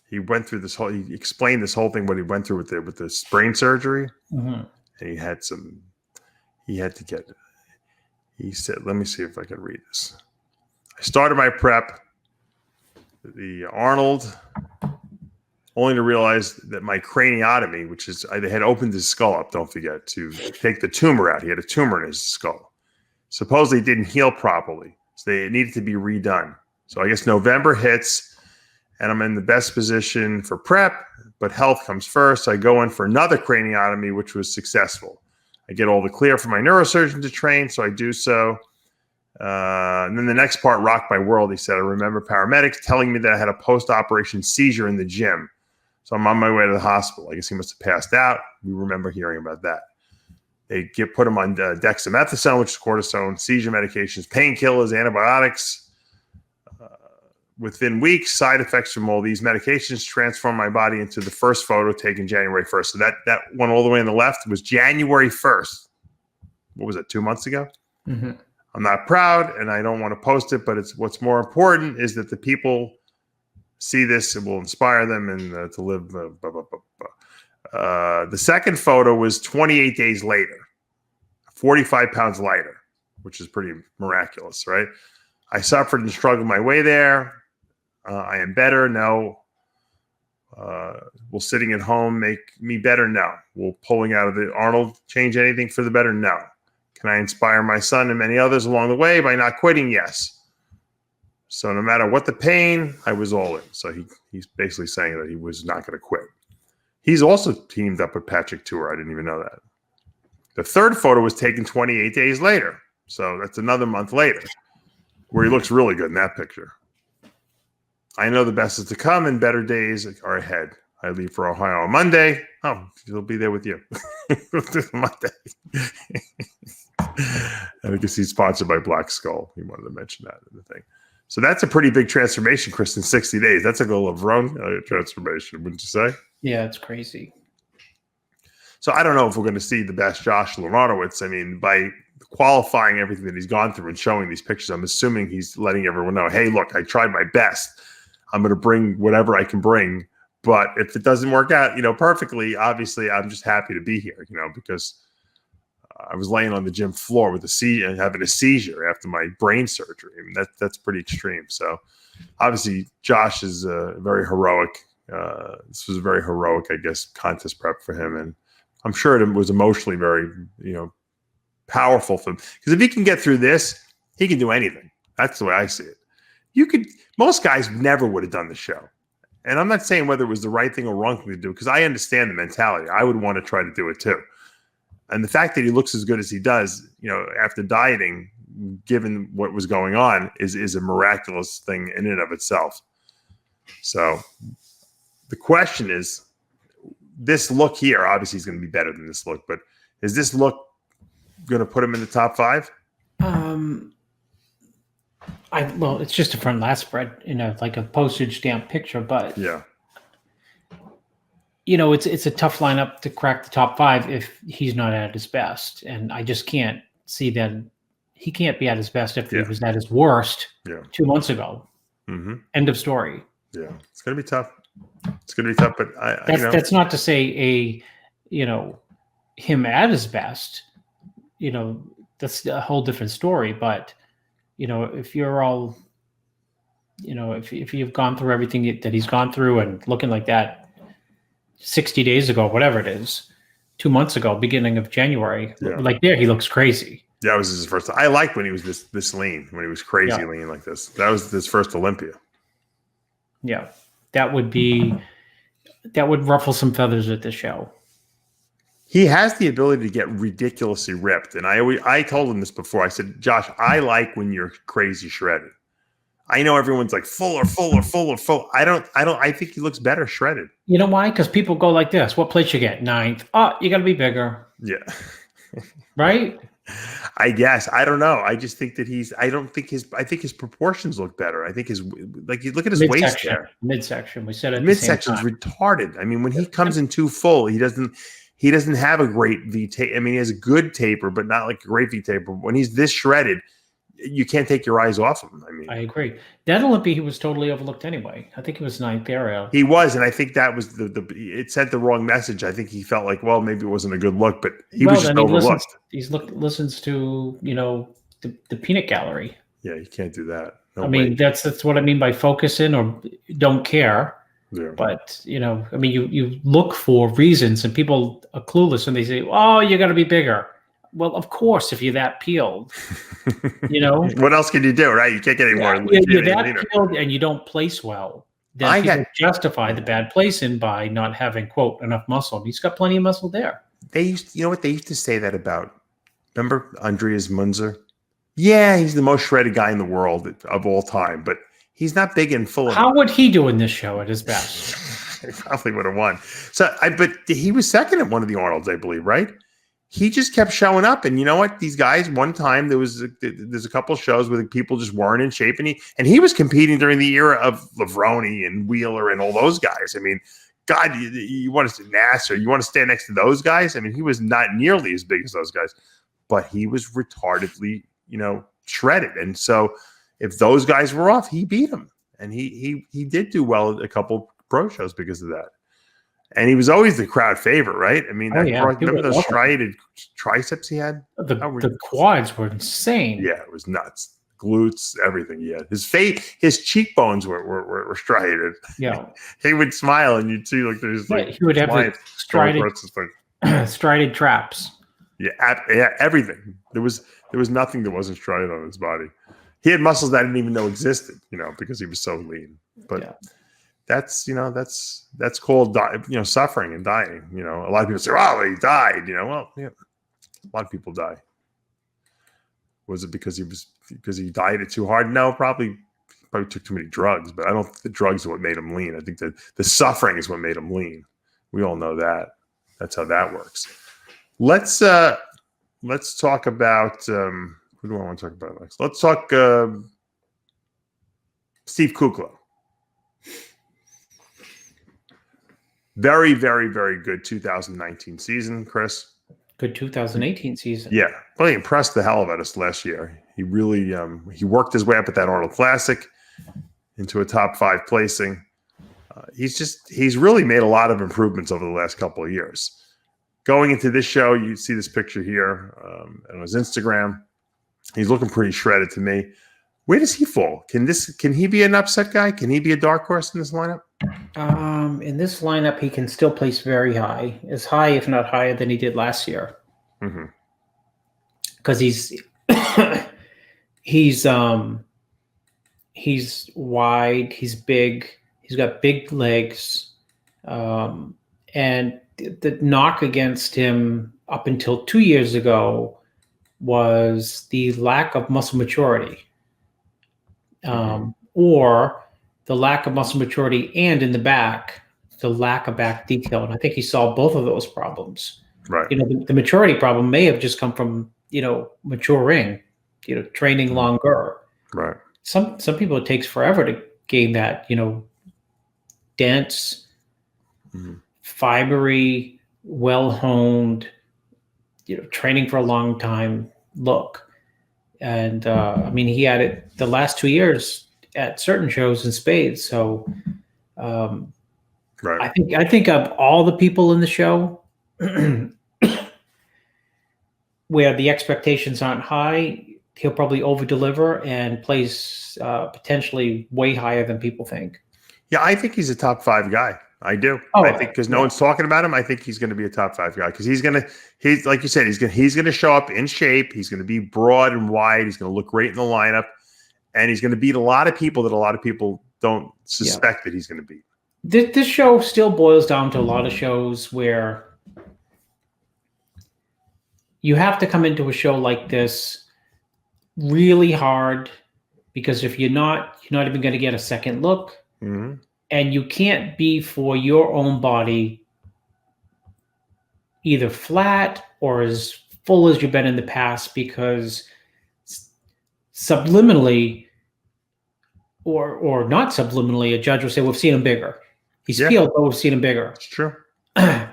He went through this he explained this whole thing, what he went through with the brain surgery. Mm-hmm. And he said, let me see if I can read this. I started my prep, the Arnold, only to realize that my craniotomy, which is, they had opened his skull up, don't forget, to take the tumor out. He had a tumor in his skull. Supposedly it didn't heal properly, so it needed to be redone. So I guess November hits, and I'm in the best position for prep, but health comes first. So I go in for another craniotomy, which was successful. I get all the clear from my neurosurgeon to train, so I do so. And then the next part, rocked my world. He said, I remember paramedics telling me that I had a post-operation seizure in the gym. So I'm on my way to the hospital. I guess he must have passed out. We remember hearing about that. They put him on dexamethasone, which is cortisone, seizure medications, painkillers, antibiotics. Within weeks, side effects from all these medications transformed my body into the first photo taken January 1st. So that one all the way on the left was January 1st. What was it, 2 months ago? Mm-hmm. I'm not proud, and I don't want to post it, but it's what's more important is that the people see this. It will inspire them and to live. The second photo was 28 days later, 45 pounds lighter, which is pretty miraculous, right? I suffered and struggled my way there. I am better. No. Will sitting at home make me better? No. Will pulling out of the Arnold change anything for the better? No. Can I inspire my son and many others along the way by not quitting? Yes. So no matter what the pain, I was all in. So he's basically saying that he was not going to quit. He's also teamed up with Patrick Tour. I didn't even know that. The third photo was taken 28 days later. So that's another month later, where he looks really good in that picture. I know the best is to come and better days are ahead. I leave for Ohio on Monday. Oh, he'll be there with you. Monday. And I guess he's sponsored by Black Skull. He wanted to mention that in the thing. So that's a pretty big transformation, Chris, in 60 days. That's a goal of run transformation, wouldn't you say? Yeah, it's crazy. So I don't know if we're going to see the best Josh Lenartowicz. I mean, by qualifying everything that he's gone through and showing these pictures, I'm assuming he's letting everyone know, hey, look, I tried my best. I'm going to bring whatever I can bring. But if it doesn't work out, perfectly, obviously, I'm just happy to be here, because I was laying on the gym floor with having a seizure after my brain surgery. I mean, that's pretty extreme. So obviously, Josh is very heroic. This was a very heroic, I guess, contest prep for him. And I'm sure it was emotionally very, powerful for him. Because if he can get through this, he can do anything. That's the way I see it. Most guys never would have done the show. And I'm not saying whether it was the right thing or wrong thing to do, because I understand the mentality. I would want to try to do it too. And the fact that he looks as good as he does, after dieting, given what was going on, is a miraculous thing in and of itself. So the question is, this look here, obviously he's going to be better than this look, but is this look going to put him in the top 5? Well, it's just a front last spread, like a postage stamp picture, but yeah, it's a tough lineup to crack the top 5 if he's not at his best, and I just can't see that he can't be at his best if he was at his worst 2 months ago. Mm-hmm. End of story. Yeah, it's going to be tough. It's going to be tough, but that's not to say him at his best. That's a whole different story, but. If you're all, if you've gone through everything that he's gone through and looking like that 60 days ago, whatever it is, 2 months ago, beginning of January, he looks crazy. Yeah, it was his first. I like when he was this lean, when he was crazy lean like this. That was his first Olympia. Yeah, that would ruffle some feathers at the show. He has the ability to get ridiculously ripped. And I told him this before. I said, Josh, I like when you're crazy shredded. I know everyone's like full. I think he looks better shredded. You know why? Because people go like this. What place you get? 9th. Oh, you got to be bigger. Yeah. Right? I guess. I don't know. I just think that I think his proportions look better. I think you look at his waist there. Midsection. We said it. Midsection's retarded. I mean, when he comes in too full, he doesn't have a great V taper. I mean, he has a good taper, but not like a great V taper. When he's this shredded, you can't take your eyes off him. I mean, I agree. That Olympia, he was totally overlooked anyway. I think he was 9th area. He was, and I think that was it sent the wrong message. I think he felt like, well, maybe it wasn't a good look, but he was just overlooked. Listens to the peanut gallery. Yeah, you can't do that. No I mean, that's what I mean by focusing or don't care. Yeah. But you look for reasons, and people are clueless, and they say, "Oh, you got to be bigger." Well, of course, if you're that peeled, what else can you do, right? You can't get any more. You're that peeled, and you don't place well. Then people justify the bad placing by not having quote enough muscle. And he's got plenty of muscle there. They used to say that about. Remember Andreas Munzer? Yeah, he's the most shredded guy in the world of all time, but he's not big and full of. How would he do in this show at his best? He probably would have won. But he was second at one of the Arnolds, I believe, right? He just kept showing up, and you know what? These guys. One time there's a couple of shows where people just weren't in shape, and he was competing during the era of Lavroni and Wheeler and all those guys. I mean, God, you want to Nasser, you want to stand next to those guys? I mean, he was not nearly as big as those guys, but he was retardedly, shredded. And so, if those guys were off, he beat them, and he did do well at a couple pro shows because of that. And he was always the crowd favorite, right? I mean, remember those striated triceps he had? The quads were insane. Yeah, it was nuts. Glutes, everything he had. His face, his cheekbones were striated. Yeah. He would smile and you'd see there's he would have the striated traps. Yeah, everything. There was nothing that wasn't striated on his body. He had muscles that I didn't even know existed, because he was so lean. But that's called suffering and dying. A lot of people say, "Oh, he died." Well, yeah, a lot of people die. Was it because he dieted too hard? No, probably took too many drugs. But I don't think the drugs are what made him lean. I think that the suffering is what made him lean. We all know that. That's how that works. Let's talk about who do I want to talk about next? Let's talk Steve Kuclo. Very, very, very good 2019 season, Chris. Good 2018 season. Yeah, well, he impressed the hell out of us last year. He really he worked his way up at that Arnold Classic into a top 5 placing. He's really made a lot of improvements over the last couple of years. Going into this show, you see this picture here on his Instagram. He's looking pretty shredded to me. Where does he fall? Can he be an upset guy? Can he be a dark horse in this lineup? In this lineup, he can still place very high, as high, if not higher, than he did last year. Because he's wide, he's big, he's got big legs, and the knock against him up until 2 years ago was the lack of muscle maturity, or the lack of muscle maturity, and in the back, the lack of back detail. And I think he solved both of those problems. Right. The maturity problem may have just come from, maturing, training longer. Right. Some people, it takes forever to gain that, dense, fibery, well-honed, training for a long time look. And he had it the last 2 years at certain shows in spades. So right. I think of all the people in the show where the expectations aren't high, he'll probably over-deliver and place potentially way higher than people think. Yeah, I think he's a top 5 guy. I do. I think because no one's talking about him, I think he's going to be a top 5 guy because he's like you said, he's going to show up in shape. He's going to be broad and wide. He's going to look great in the lineup, and he's going to beat a lot of people that a lot of people don't suspect that he's going to beat. This show still boils down to a lot of shows where you have to come into a show like this really hard, because if you're not even going to get a second look. Mm-hmm. And you can't be for your own body either flat or as full as you've been in the past, because subliminally or not subliminally, a judge will say, we've seen him bigger. He's peeled, but we've seen him bigger. It's true.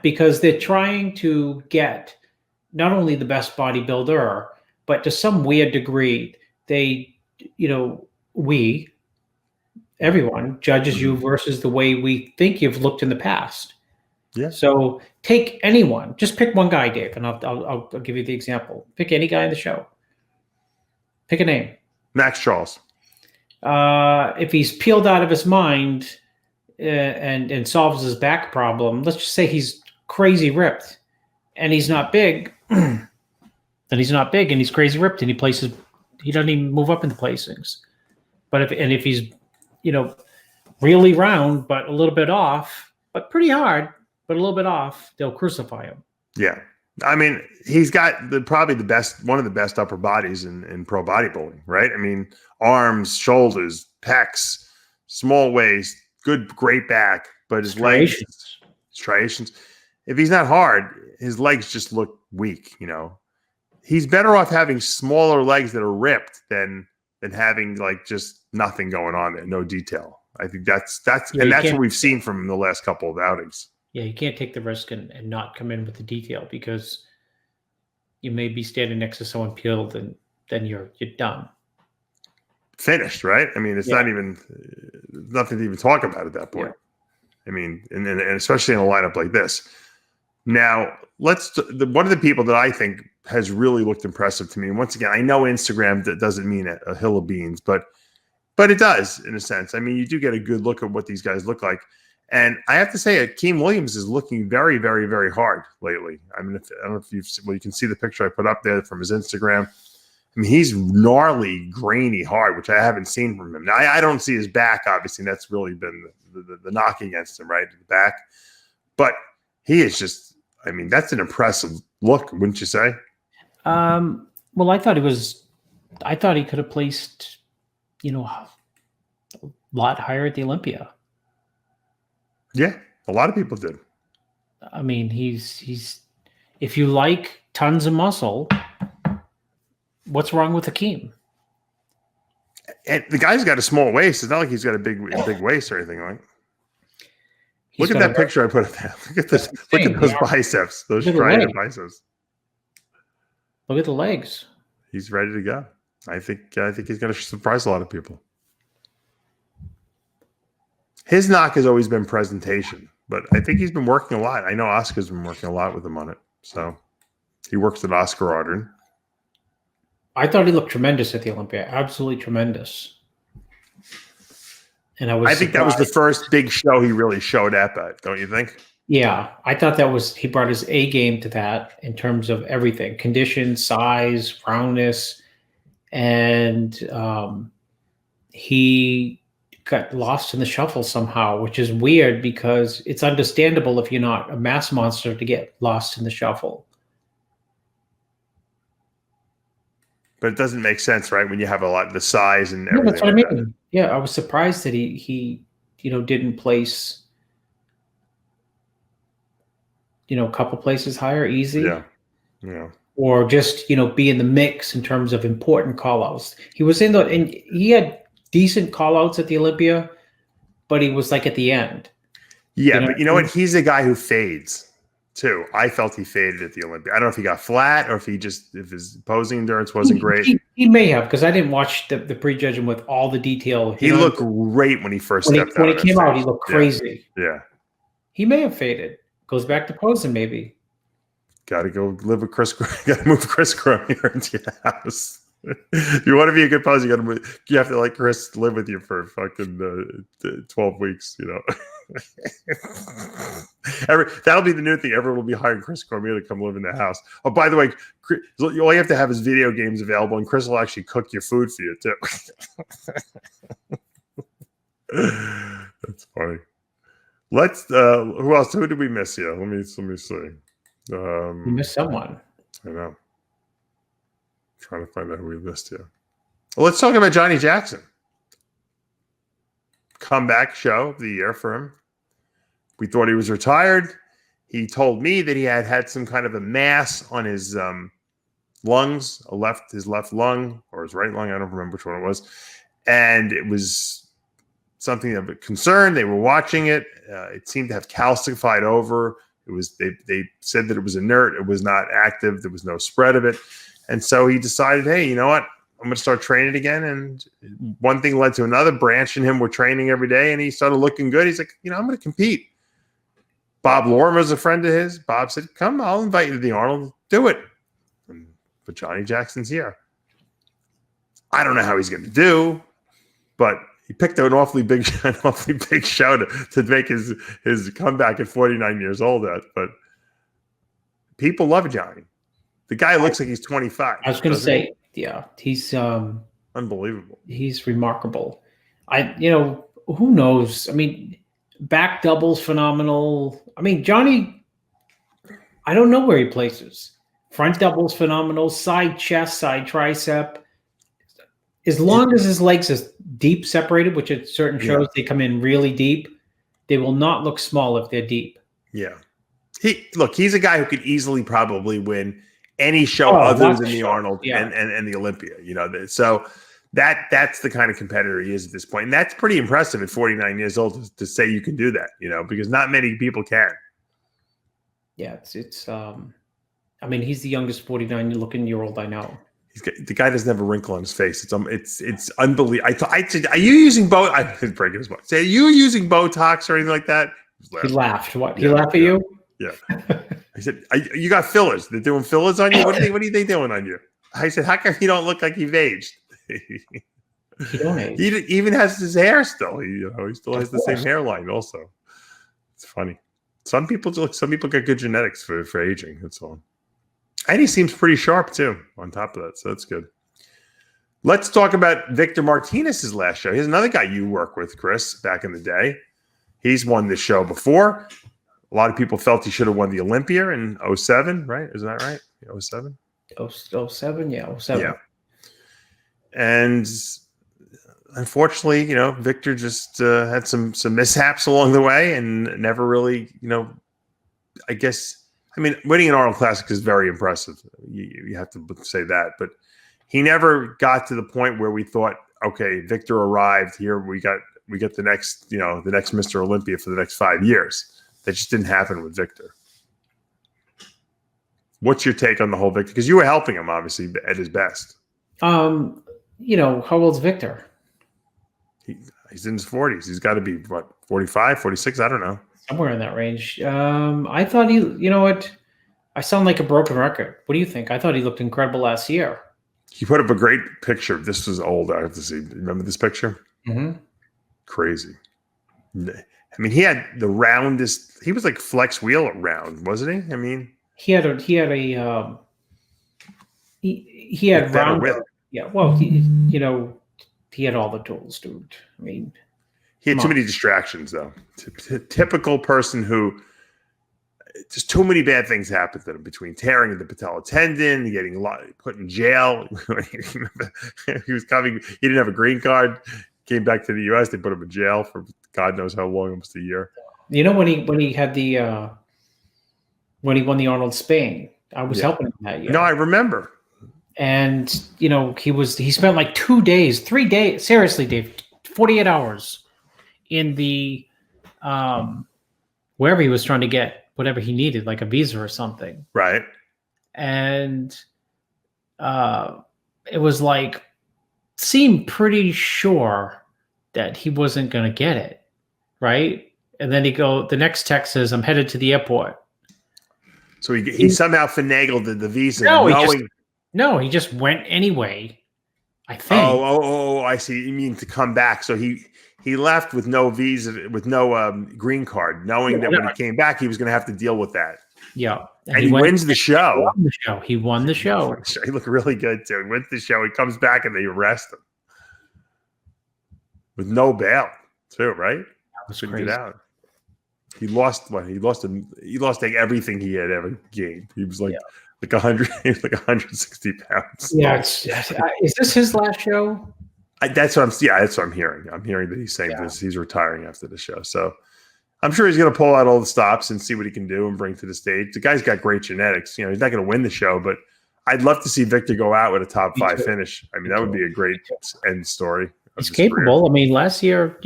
Because they're trying to get not only the best bodybuilder, but to some weird degree, everyone judges you versus the way we think you've looked in the past. Yeah. So take anyone, just pick one guy, Dave, and I'll give you the example. Pick any guy in the show. Pick a name. Max Charles. If he's peeled out of his mind and solves his back problem, let's just say he's crazy ripped and he's not big, then he's not big and he's crazy ripped and he doesn't even move up in the placings. But if he's really round, but a little bit off, but pretty hard, but a little bit off, they'll crucify him. Yeah. I mean, he's got probably one of the best upper bodies in pro bodybuilding, right? I mean, arms, shoulders, pecs, small waist, great back, but his legs, striations. If he's not hard, his legs just look weak. He's better off having smaller legs that are ripped than having like just nothing going on there, no detail. I think that's what we've seen from him in the last couple of outings. Yeah, you can't take the risk and not come in with the detail, because you may be standing next to someone peeled and then you're done. Finished, right? I mean, it's not even nothing to even talk about at that point. Yeah. I mean, and especially in a lineup like this. Now, one of the people that I think has really looked impressive to me, and once again, I know Instagram that doesn't mean a hill of beans, but it does in a sense. I mean, you do get a good look at what these guys look like. And I have to say, Akeem Williams is looking very, very, very hard lately. I mean, I don't know if you can see the picture I put up there from his Instagram. I mean, he's gnarly, grainy hard, which I haven't seen from him. Now, I don't see his back, obviously. And that's really been the knock against him, right? The back. But he is just, I mean, that's an impressive look, wouldn't you say? Well, I thought he could have placed, a lot higher at the Olympia. Yeah, a lot of people did. I mean, he's if you like tons of muscle, what's wrong with Akeem? And the guy's got a small waist. It's not like he's got a big waist or anything like. Look at that picture I put up there. Look at this. Look at those biceps. Those striated biceps. Look at the legs. He's ready to go. I think he's going to surprise a lot of people. His knock has always been presentation, but I think he's been working a lot. I know Oscar's been working a lot with him on it. So he works with Oscar Ardern. I thought he looked tremendous at the Olympia. Absolutely tremendous. And I think that was the first big show he really showed up at, don't you think? Yeah. I thought he brought his A game to that in terms of everything. Condition, size, roundness. And he got lost in the shuffle somehow, which is weird because it's understandable if you're not a mass monster to get lost in the shuffle. But it doesn't make sense, right? When you have a lot of the size and everything. That's what I mean. Yeah, I was surprised that he didn't place, a couple places higher, easy. Yeah. Or just, be in the mix in terms of important call-outs. He was and he had decent call-outs at the Olympia, but he was like at the end. Yeah, but you know what? He's a guy who fades too. I felt he faded at the Olympia. I don't know if he got flat or if his posing endurance wasn't great. He may have, because I didn't watch the prejudging with all the detail. He looked great when he first stepped out. When he came out, he looked crazy. Yeah. He may have faded. Goes back to posing, maybe. Got to go live with Chris. Got to move Chris Cormier into your house. If you want to be a good poser, you have to let Chris live with you for fucking 12 weeks. That'll be the new thing. Everyone will be hiring Chris Cormier to come live in the house. Oh, by the way, all you have to have is video games available, and Chris will actually cook your food for you too. That's funny. Let's. Who else? Who did we miss here? Let me see. We missed someone. I know. Trying to find out who we missed here. Well, let's talk about Johnny Jackson. Comeback show of the year for him. We thought he was retired. He told me that he had some kind of a mass on his lungs, his left lung or his right lung. I don't remember which one it was. And it was something of a concern. They were watching it. It seemed to have calcified over. It was. They said that it was inert. It was not active. There was no spread of it. And so he decided, hey, you know what? I'm going to start training again. And one thing led to another. Branch and him were training every day, and he started looking good. He's like, I'm going to compete. Bob Lorimer's a friend of his. Bob said, come, I'll invite you to the Arnold. Do it. But Johnny Jackson's here. I don't know how he's going to do, but he picked an awfully big show to make his comeback at 49 years old at. But people love Johnny. The guy looks like he's 25. I was going to say, yeah, he's unbelievable. He's remarkable. Who knows? I mean, back doubles phenomenal. I mean, Johnny, I don't know where he places. Front double's phenomenal. Side chest, side tricep. As long as his legs is deep separated, which at certain shows they come in really deep, they will not look small if they're deep. Yeah. He's a guy who could easily probably win any show other than the Arnold and the Olympia. So that's the kind of competitor he is at this point. And that's pretty impressive at 49 years old to say you can do that, because not many people can. Yeah, it's I mean, he's the youngest 49-looking-year-old I know. The guy doesn't have a wrinkle on his face. It's unbelievable. Are you using Botox? I didn't break his butt. Say, are you using Botox or anything like that? He laughed. What? He laughed at you? Yeah. I said, you got fillers. They're doing fillers on you? What are they doing on you? I said, how come you don't look like you've aged? He don't age. He even has his hair still. He still has the same hairline also. It's funny. Some people get good genetics for aging. That's all. And he seems pretty sharp, too, on top of that. So that's good. Let's talk about Victor Martinez's last show. Here's another guy you work with, Chris, back in the day. He's won this show before. A lot of people felt he should have won the Olympia in 07, right? Isn't that right? 07? 07, yeah, 07. Yeah. And unfortunately, Victor just had some mishaps along the way and never really, winning an Arnold Classic is very impressive. You have to say that. But he never got to the point where we thought, okay, Victor arrived here. We got the next, the next Mr. Olympia for the next 5 years. That just didn't happen with Victor. What's your take on the whole Victor? Because you were helping him, obviously, at his best. How old's Victor? He's in his 40s. He's got to be, 45, 46? I don't know. Somewhere in that range. I thought I sound like a broken record. What do you think? I thought he looked incredible last year. He put up a great picture. This was old. I have to see. Remember this picture? Mm-hmm. Crazy. He had the roundest. He was like flex wheel round, wasn't he? He had round. Yeah. Well, he had all the tools, dude. He had too many distractions, though. Typical person who just too many bad things happened to him between tearing the patella tendon, getting put in jail. He was coming. He didn't have a green card. Came back to the U.S. They put him in jail for God knows how long, almost a year. When he had when he won the Arnold Spain, I was helping him that year. No, I remember. And he spent like 2 days, 3 days. Seriously, Dave, 48 hours in the wherever he was trying to get whatever he needed, like a visa or something. Right. And it was like seemed pretty sure that he wasn't going to get it, right? And then the next text says, "I'm headed to the airport." So he somehow finagled the visa. He just went anyway, I think. Oh, I see. You mean to come back. So he left with no visa, with no green card, knowing that when he came back, he was going to have to deal with that. Yeah. And he wins the show. He won the show. He looked really good, too. He wins the show. He comes back and they arrest him. With no bail, too, right? That was couldn't crazy. get out. He lost like everything he had ever gained. He was like 100. He was like 160 pounds. Yeah. Is this his last show? That's what I'm hearing. I'm hearing that he's saying this. He's retiring after the show. So I'm sure he's going to pull out all the stops and see what he can do and bring to the stage. The guy's got great genetics. He's not going to win the show, but I'd love to see Victor go out with a top 5 finish. That would be a great end story. He's capable. Career. Last year,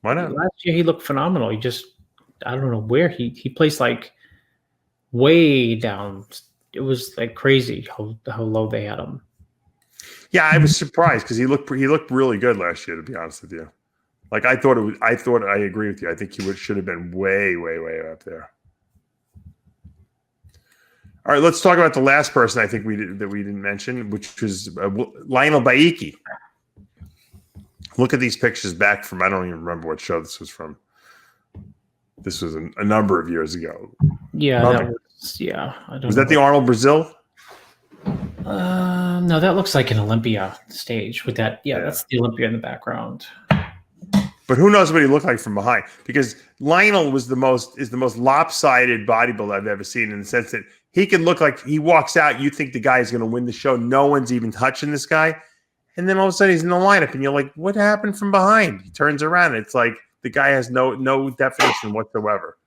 why not? Last year he looked phenomenal. He just, I don't know where he placed like way down. It was like crazy how low they had him. Yeah, I was surprised because he looked really good last year. To be honest with you, like I agree with you. I think he should have been way, way, way up there. All right, let's talk about the last person I think we didn't mention, which was Lionel Beyeke. Look at these pictures back from, I don't even remember what show this was from. This was a number of years ago. Yeah, I don't know. Was that the Arnold Brazil? No, that looks like an Olympia stage with that. Yeah, that's the Olympia in the background. But who knows what he looked like from behind? Because Lionel is the most lopsided bodybuilder I've ever seen, in the sense that he can look like he walks out, you think the guy is going to win the show. No one's even touching this guy. And then all of a sudden he's in the lineup and you're like, what happened from behind? He turns around. It's like the guy has no definition whatsoever.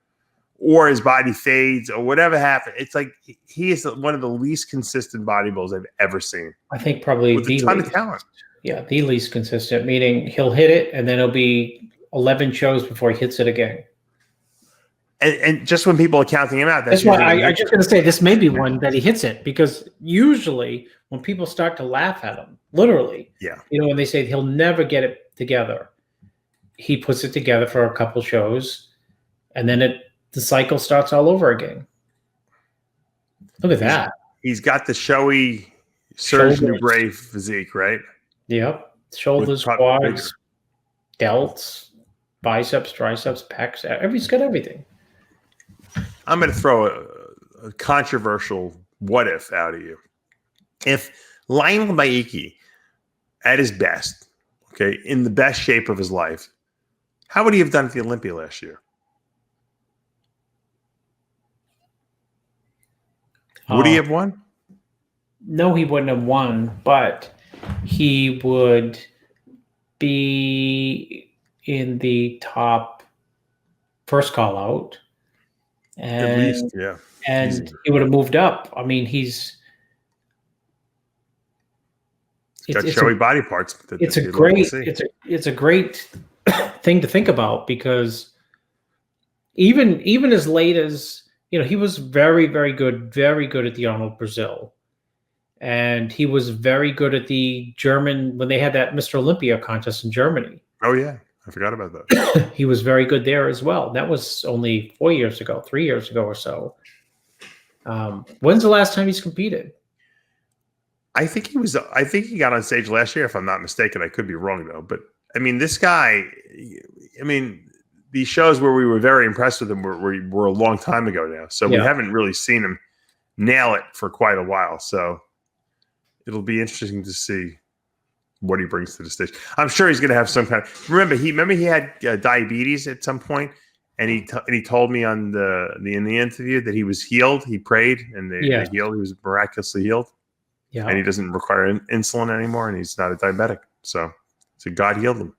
Or his body fades or whatever happened. It's like he is one of the least consistent bodybuilders I've ever seen. I think probably with a ton of talent. Yeah, the least consistent, meaning he'll hit it and then it'll be 11 shows before he hits it again. And just when people are counting him out, that's why I'm just going to say this may be one that he hits it, because usually when people start to laugh at him, literally, when they say he'll never get it together, he puts it together for a couple shows, and then the cycle starts all over again. Look at that. He's got the showy Serge Nubret physique, right? Yep. Shoulders, quads, delts, biceps, triceps, pecs. He's got everything. I'm going to throw a controversial what if out at you. If Lionel Beyeke, at his best, in the best shape of his life, how would he have done at the Olympia last year? Would he have won? No, he wouldn't have won, but he would be in the top first call out. And, at least, yeah. And easy. He would have moved up. I mean, he's got showy body parts. It's a great thing to think about, because even as late as he was very, very good at the Arnold Brazil. And he was very good at the German, when they had that Mr. Olympia contest in Germany. Oh, yeah. I forgot about that. He was very good there as well. That was only 3 years ago or so. When's the last time he's competed? I think he got on stage last year, if I'm not mistaken. I could be wrong, though. But, I mean, this guy, these shows where we were very impressed with him were a long time ago now. So we haven't really seen him nail it for quite a while. So it'll be interesting to see what he brings to the stage. I'm sure he's going to have some kind of. Remember he had diabetes at some point, and he told me in the interview that he was healed. He prayed, and they healed. He was miraculously healed. Yeah, and he doesn't require insulin anymore, and he's not a diabetic. So God healed him.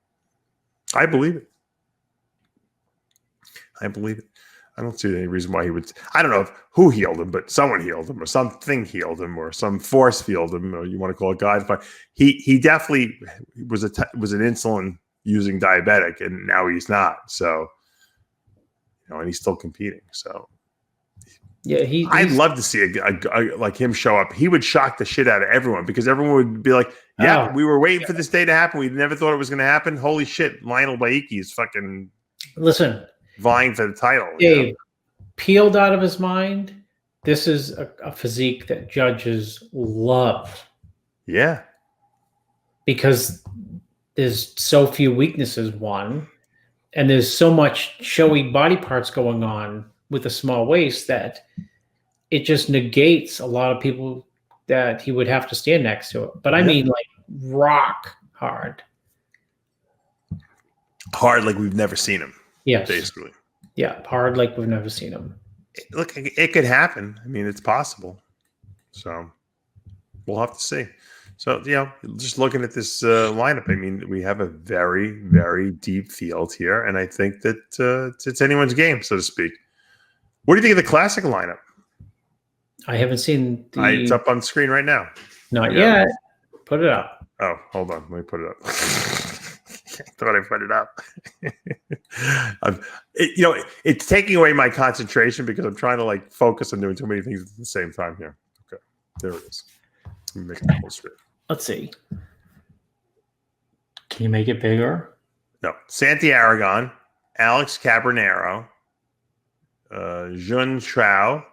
I believe it. I don't see any reason why he would. I don't know who healed him, but someone healed him, or something healed him, or some force healed him, or you want to call it God. But he definitely was an insulin using diabetic, and now he's not. So, and he's still competing. So, yeah, I'd love to see a like him show up. He would shock the shit out of everyone, because everyone would be like, "Yeah, we were waiting for this day to happen. We never thought it was going to happen. Holy shit, Lionel Beyeke is fucking vying for the title." Dave, peeled out of his mind, this is a physique that judges love. Yeah. Because there's so few weaknesses, one, and there's so much showy body parts going on with a small waist that it just negates a lot of people that he would have to stand next to it. But I mean, like, rock hard. Hard like we've never seen him. Yes. Basically. Yeah, hard like we've never seen him. Look, it could happen. I mean, it's possible. So we'll have to see. So, just looking at this lineup, I mean, we have a very, very deep field here, and I think that it's anyone's game, so to speak. What do you think of the classic lineup? I haven't seen it's up on the screen right now. Not yet. Put it up. Oh, hold on. Let me put it up. I thought I put it up. It's taking away my concentration because I'm trying to focus on doing too many things at the same time here. Okay, there it is. Let me make it full screen. Let's see. Can you make it bigger? No. Santi Aragon, Alex Cabernero, Jun Trau,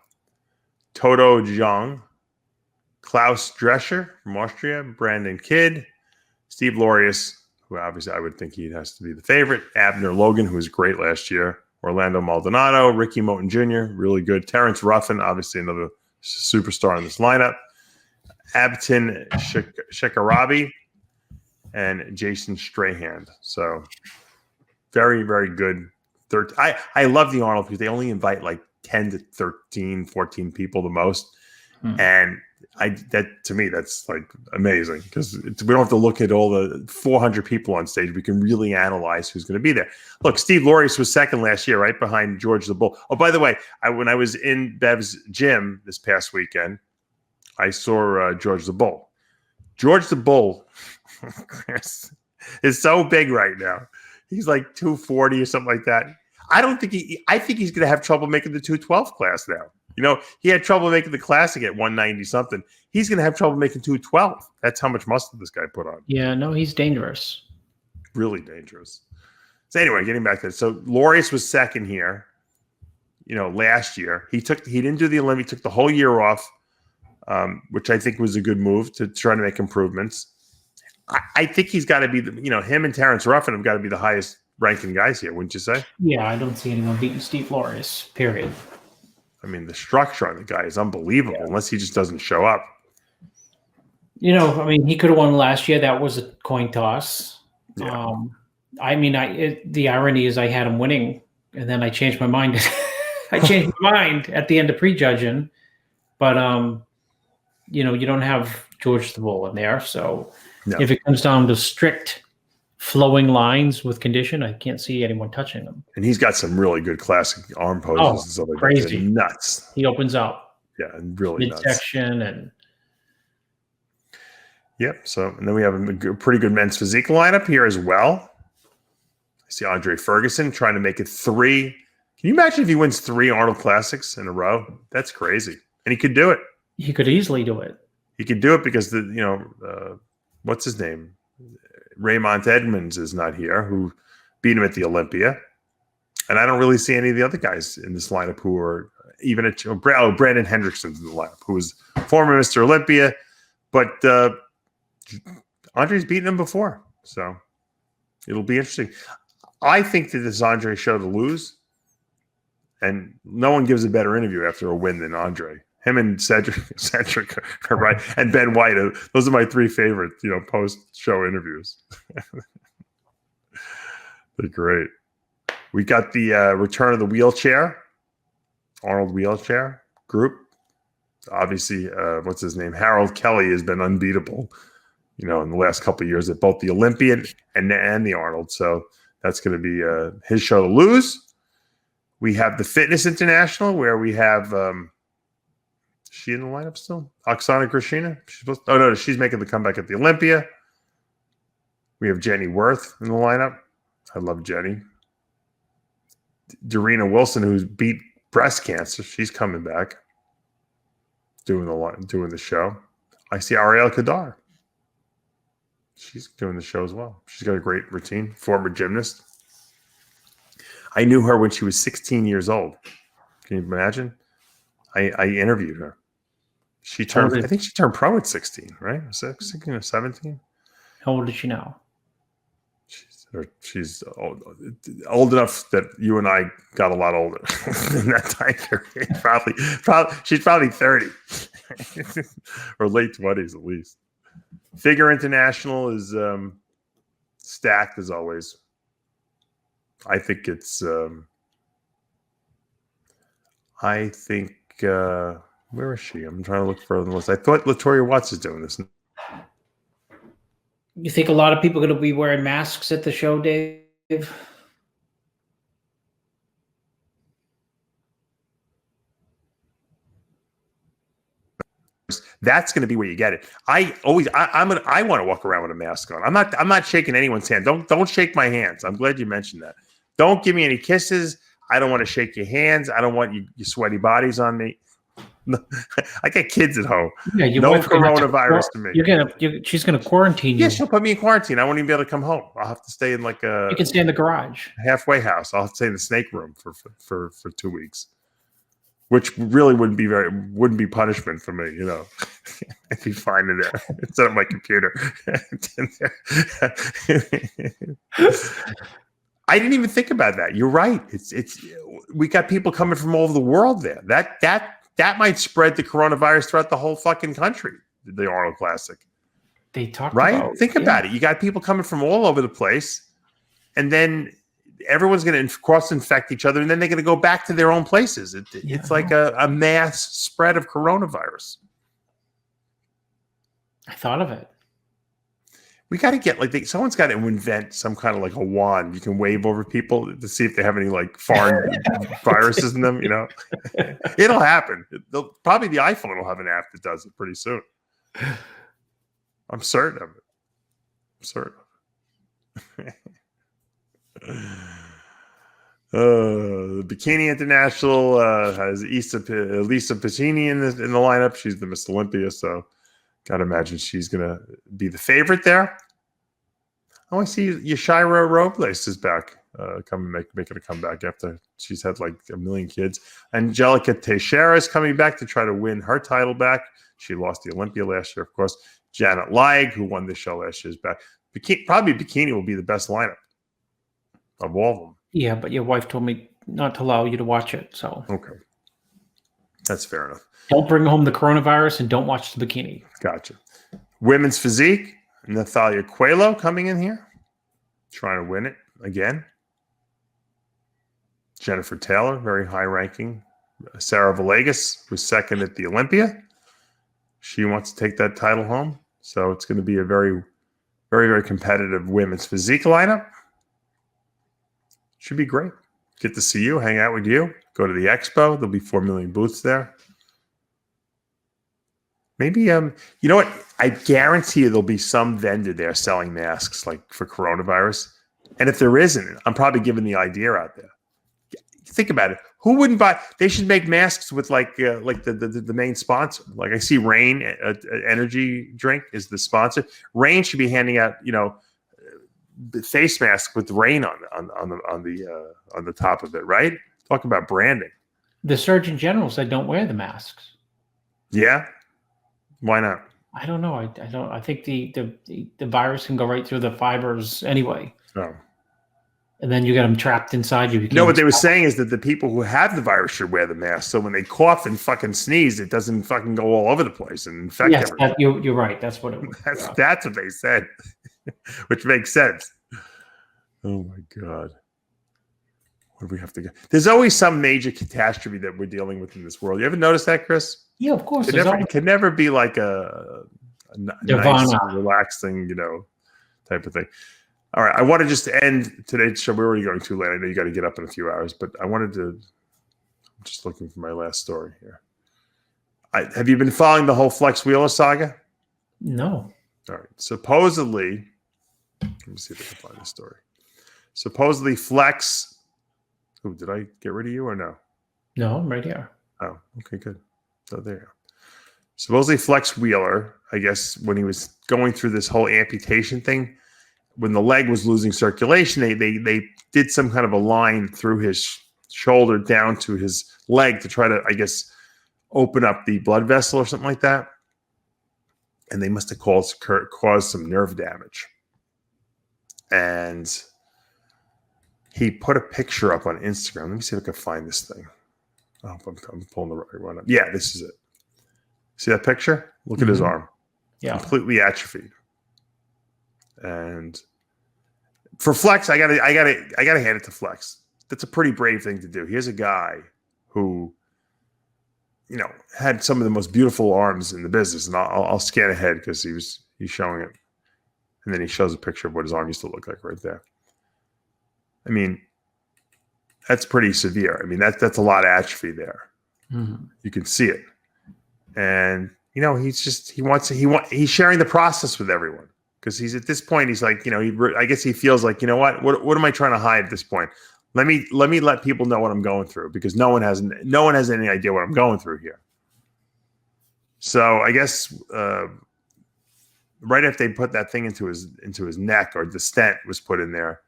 Toto Jung, Klaus Drescher from Austria, Brandon Kidd, Steve Lorius, who obviously I would think he has to be the favorite, Abner Logan, who was great last year, Orlando Maldonado, Ricky Moten Jr., really good, Terrence Ruffin, obviously another superstar in this lineup, Abtin Shekarabi, and Jason Strayhand. So Very, very good. I love the Arnold because they only invite like 10 to 13, 14 people the most. And to me, that's like amazing because we don't have to look at all the 400 people on stage. We can really analyze who's going to be there. Look, Steve Laureus was second last year, right behind George the Bull. Oh, by the way, when I was in Bev's gym this past weekend, I saw George the Bull. George the Bull is so big right now. He's like 240 or something like that. I think he's going to have trouble making the 212 class now. You know, he had trouble making the classic at 190 something. He's going to have trouble making 212. That's how much muscle this guy put on. Yeah, no, he's dangerous. Really dangerous. So anyway, getting back to it. So Laureus was second here, last year. He didn't do the Olympic, took the whole year off, which I think was a good move to try to make improvements. I think he's got to be, him and Terrence Ruffin have got to be the highest ranking guys here, wouldn't you say? Yeah, I don't see anyone beating Steve Laureus, period. I mean, the structure on the guy is unbelievable unless he just doesn't show up. He could have won last year. That was a coin toss. Yeah. The irony is I had him winning, and then I changed my mind. I changed my mind at the end of prejudging. But, you don't have George the Bull in there. So if it comes down to strict flowing lines with condition, I can't see anyone touching them. And he's got some really good classic arm poses and stuff like crazy. That. Nuts. He opens up. Yeah, and really midsection and. Yep. So, and then we have a pretty good men's physique lineup here as well. I see Andre Ferguson trying to make it 3. Can you imagine if he wins 3 Arnold Classics in a row? That's crazy. And he could do it. He could easily do it. He could do it because what's his name? Raymond Edmonds is not here, who beat him at the Olympia. And I don't really see any of the other guys in this lineup who are even Brandon Hendrickson's in the lineup, who was former Mr. Olympia. But Andre's beaten him before. So it'll be interesting. I think that this is Andre's show to lose. And no one gives a better interview after a win than Andre. Him and Cedric are right, and Ben White. Those are my 3 favorite, post-show interviews. They're great. We got the return of the wheelchair, Arnold wheelchair group. Obviously, what's his name? Harold Kelly has been unbeatable, in the last couple of years at both the Olympian and the Arnold. So that's going to be his show to lose. We have the Fitness International, where we have. Is she in the lineup still? Oksana Grishina? She's making the comeback at the Olympia. We have Jenny Worth in the lineup. I love Jenny. Darina Wilson, who's beat breast cancer, she's coming back, doing the show. I see Ariel Kadar. She's doing the show as well. She's got a great routine. Former gymnast. I knew her when she was 16 years old. Can you imagine? I interviewed her. I think she turned pro at 16, right? 16 or 17. How old is she now? She's old enough that you and I got a lot older in that time period. Probably, she's probably 30 or late 20s at least. Figure International is stacked as always. I think it's. Where is she? I'm trying to look further on the list. I thought Latoya Watts is doing this. You think a lot of people are going to be wearing masks at the show, Dave? That's going to be where you get it. I want to walk around with a mask on. I'm not shaking anyone's hand. Don't shake my hands. I'm glad you mentioned that. Don't give me any kisses. I don't want to shake your hands. I don't want your sweaty bodies on me. I got kids at home. Yeah, no coronavirus to me. She's gonna quarantine you. Yeah, she'll put me in quarantine. I won't even be able to come home. I'll have to stay in like a. You can stay in the garage. Halfway house. I'll have to stay in the snake room for 2 weeks, which really wouldn't be punishment for me. I'd be fine in there. It's on my computer. I didn't even think about that. You're right. It's we got people coming from all over the world there. That might spread the coronavirus throughout the whole fucking country. The Arnold Classic. They talk right. About, think about it. You got people coming from all over the place, and then everyone's going to cross-infect each other, and then they're going to go back to their own places. It's like a mass spread of coronavirus. I thought of it. We got to get someone's got to invent some kind of like a wand you can wave over people to see if they have any like foreign viruses in them. It'll happen. Probably the iPhone will have an app that does it pretty soon. I'm certain of it. The Bikini International has Lisa Piccini in the lineup. She's the Miss Olympia, so gotta imagine she's gonna be the favorite there. Oh, I see Yashira Robles is back, making a comeback after she's had like a million kids. Angelica Teixeira is coming back to try to win her title back. She lost the Olympia last year, of course. Janet Laig, who won the show last year, is back. Probably Bikini will be the best lineup of all of them. Yeah, but your wife told me not to allow you to watch it, so okay, that's fair enough. Don't bring home the coronavirus and don't watch the bikini. Gotcha. Women's physique, Natalia Coelho coming in here, trying to win it again. Jennifer Taylor, very high ranking. Sarah Villegas was second at the Olympia. She wants to take that title home. So it's going to be a very, very, very competitive women's physique lineup. Should be great. Get to see you, hang out with you, go to the expo. There'll be 4 million booths there. Maybe, you know what? I guarantee you there'll be some vendor there selling masks like for coronavirus. And if there isn't, I'm probably giving the idea out there. Think about it. Who wouldn't buy? They should make masks with like the main sponsor. Like I see Rain energy drink is the sponsor. Rain should be handing out, face mask with Rain on the top of it, right? Talk about branding. The Surgeon General said don't wear the masks. Yeah. Why not? I don't know. I don't. I think the virus can go right through the fibers anyway. Oh. And then you get them trapped inside you. No, what they were saying is that the people who have the virus should wear the mask, so when they cough and fucking sneeze, it doesn't fucking go all over the place and infect everyone. You're right. That's what it was. That's what they said, which makes sense. Oh my God. What do we have to go? There's always some major catastrophe that we're dealing with in this world. You ever notice that, Chris? Yeah, of course. It can never be like a nice, relaxing, type of thing. All right, I want to just end today's show. We're already going too late. I know you got to get up in a few hours, but I wanted to. I'm just looking for my last story here. Have you been following the whole Flex Wheeler saga? No. All right. Supposedly, let me see if I can find the story. Supposedly, Flex. Oh, did I get rid of you or no? No, I'm right here. Oh, okay, good. So there you go. Supposedly, Flex Wheeler, I guess, when he was going through this whole amputation thing, when the leg was losing circulation, they did some kind of a line through his shoulder down to his leg to try to, I guess, open up the blood vessel or something like that. And they must have caused some nerve damage. And he put a picture up on Instagram. Let me see if I can find this thing. Oh, I'm pulling the right one up. Yeah, this is it. See that picture? Look at his arm. Yeah. Completely atrophied. And for Flex, I gotta hand it to Flex. That's a pretty brave thing to do. Here's a guy who, had some of the most beautiful arms in the business. And I'll scan ahead because he's showing it. And then he shows a picture of what his arm used to look like right there. I mean, that's pretty severe. I mean, that's a lot of atrophy there. Mm-hmm. You can see it. And, he's sharing the process with everyone. Because he's at this point, he's like, I guess he feels like, what am I trying to hide at this point? Let me let people know what I'm going through because no one has any idea what I'm going through here. So I guess right after they put that thing into his neck, or the stent was put in there,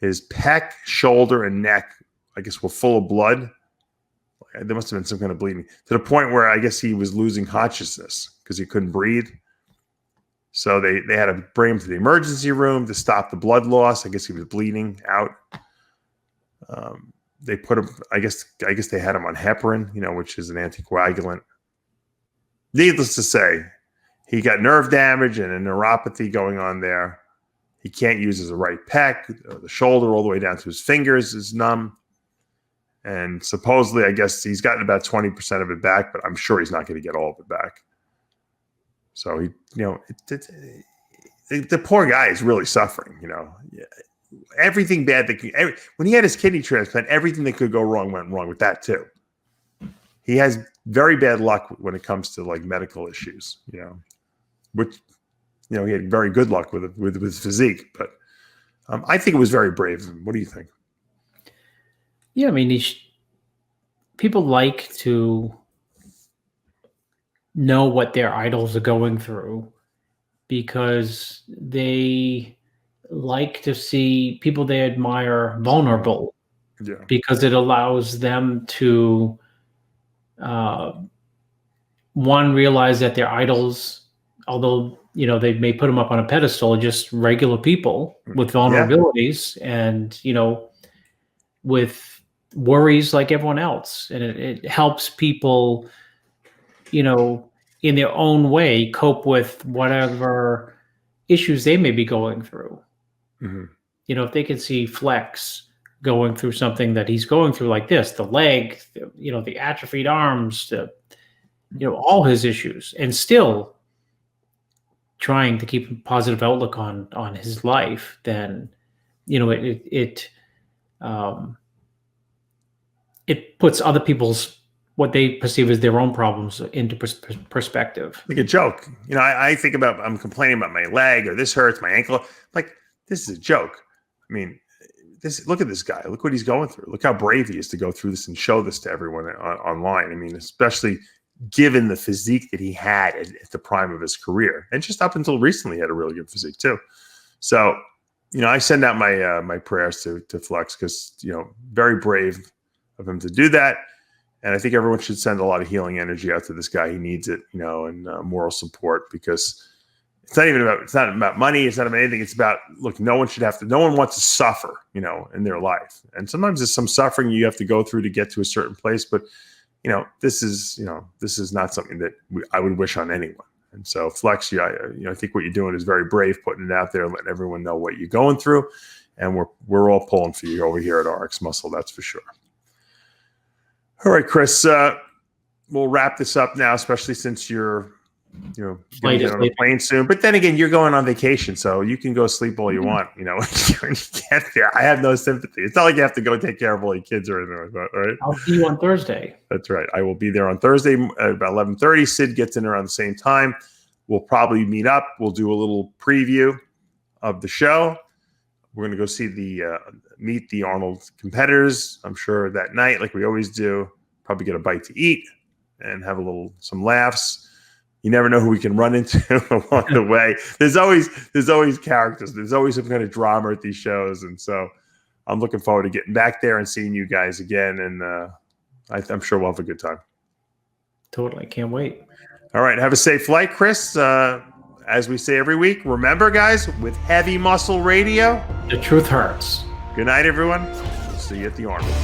his pec, shoulder, and neck, I guess, were full of blood. There must have been some kind of bleeding to the point where I guess he was losing consciousness because he couldn't breathe. So they had to bring him to the emergency room to stop the blood loss. I guess he was bleeding out. They put him. I guess they had him on heparin, which is an anticoagulant. Needless to say, he got nerve damage and a neuropathy going on there. He can't use his right pec. The shoulder all the way down to his fingers is numb. And supposedly, I guess he's gotten about 20% of it back, but I'm sure he's not going to get all of it back. So he, the poor guy is really suffering. Everything bad when he had his kidney transplant, everything that could go wrong went wrong with that too. He has very bad luck when it comes to like medical issues. Which he had very good luck with his physique, but I think it was very brave. What do you think? Yeah, I mean, people like to know what their idols are going through because they like to see people they admire vulnerable. Yeah. Because it allows them to, one, realize that their idols, although they may put them up on a pedestal, are just regular people with vulnerabilities and with worries like everyone else, and it helps people in their own way cope with whatever issues they may be going through. Mm-hmm. If they can see Flex going through something that he's going through, like this, the leg, the atrophied arms, all his issues, and still trying to keep a positive outlook on his life, then it puts other people's, what they perceive as their own problems, into perspective. Like a joke. I think about, I'm complaining about my leg or this hurts, my ankle. Like, this is a joke. I mean, look at this guy. Look what he's going through. Look how brave he is to go through this and show this to everyone online. I mean, especially given the physique that he had at the prime of his career. And just up until recently, he had a really good physique too. So, I send out my prayers to Flex because, very brave of him to do that. And I think everyone should send a lot of healing energy out to this guy. He needs it, and moral support, because it's not about money. It's not about anything. It's about, look, no one wants to suffer, in their life. And sometimes there's some suffering you have to go through to get to a certain place. But, this is not something that I would wish on anyone. And so Flex, I think what you're doing is very brave, putting it out there and letting everyone know what you're going through. And we're all pulling for you over here at RxMuscle. That's for sure. All right, Chris, we'll wrap this up now, especially since you're, going to get on a plane soon. But then again, you're going on vacation, so you can go sleep all you want, when you get there. I have no sympathy. It's not like you have to go take care of all your kids or anything like that, right? I'll see you on Thursday. That's right. I will be there on Thursday at about 11:30. Sid gets in around the same time. We'll probably meet up. We'll do a little preview of the show. We're going to go see meet the Arnold competitors, I'm sure, that night, like we always do. Probably get a bite to eat and have some laughs. You never know who we can run into along the way. There's always characters. There's always some kind of drama at these shows. And so I'm looking forward to getting back there and seeing you guys again. And I'm sure we'll have a good time. Totally. Can't wait. All right. Have a safe flight, Chris. As we say every week, remember, guys, with Heavy Muscle Radio, the truth hurts. Good night, everyone. We'll see you at the Arnold.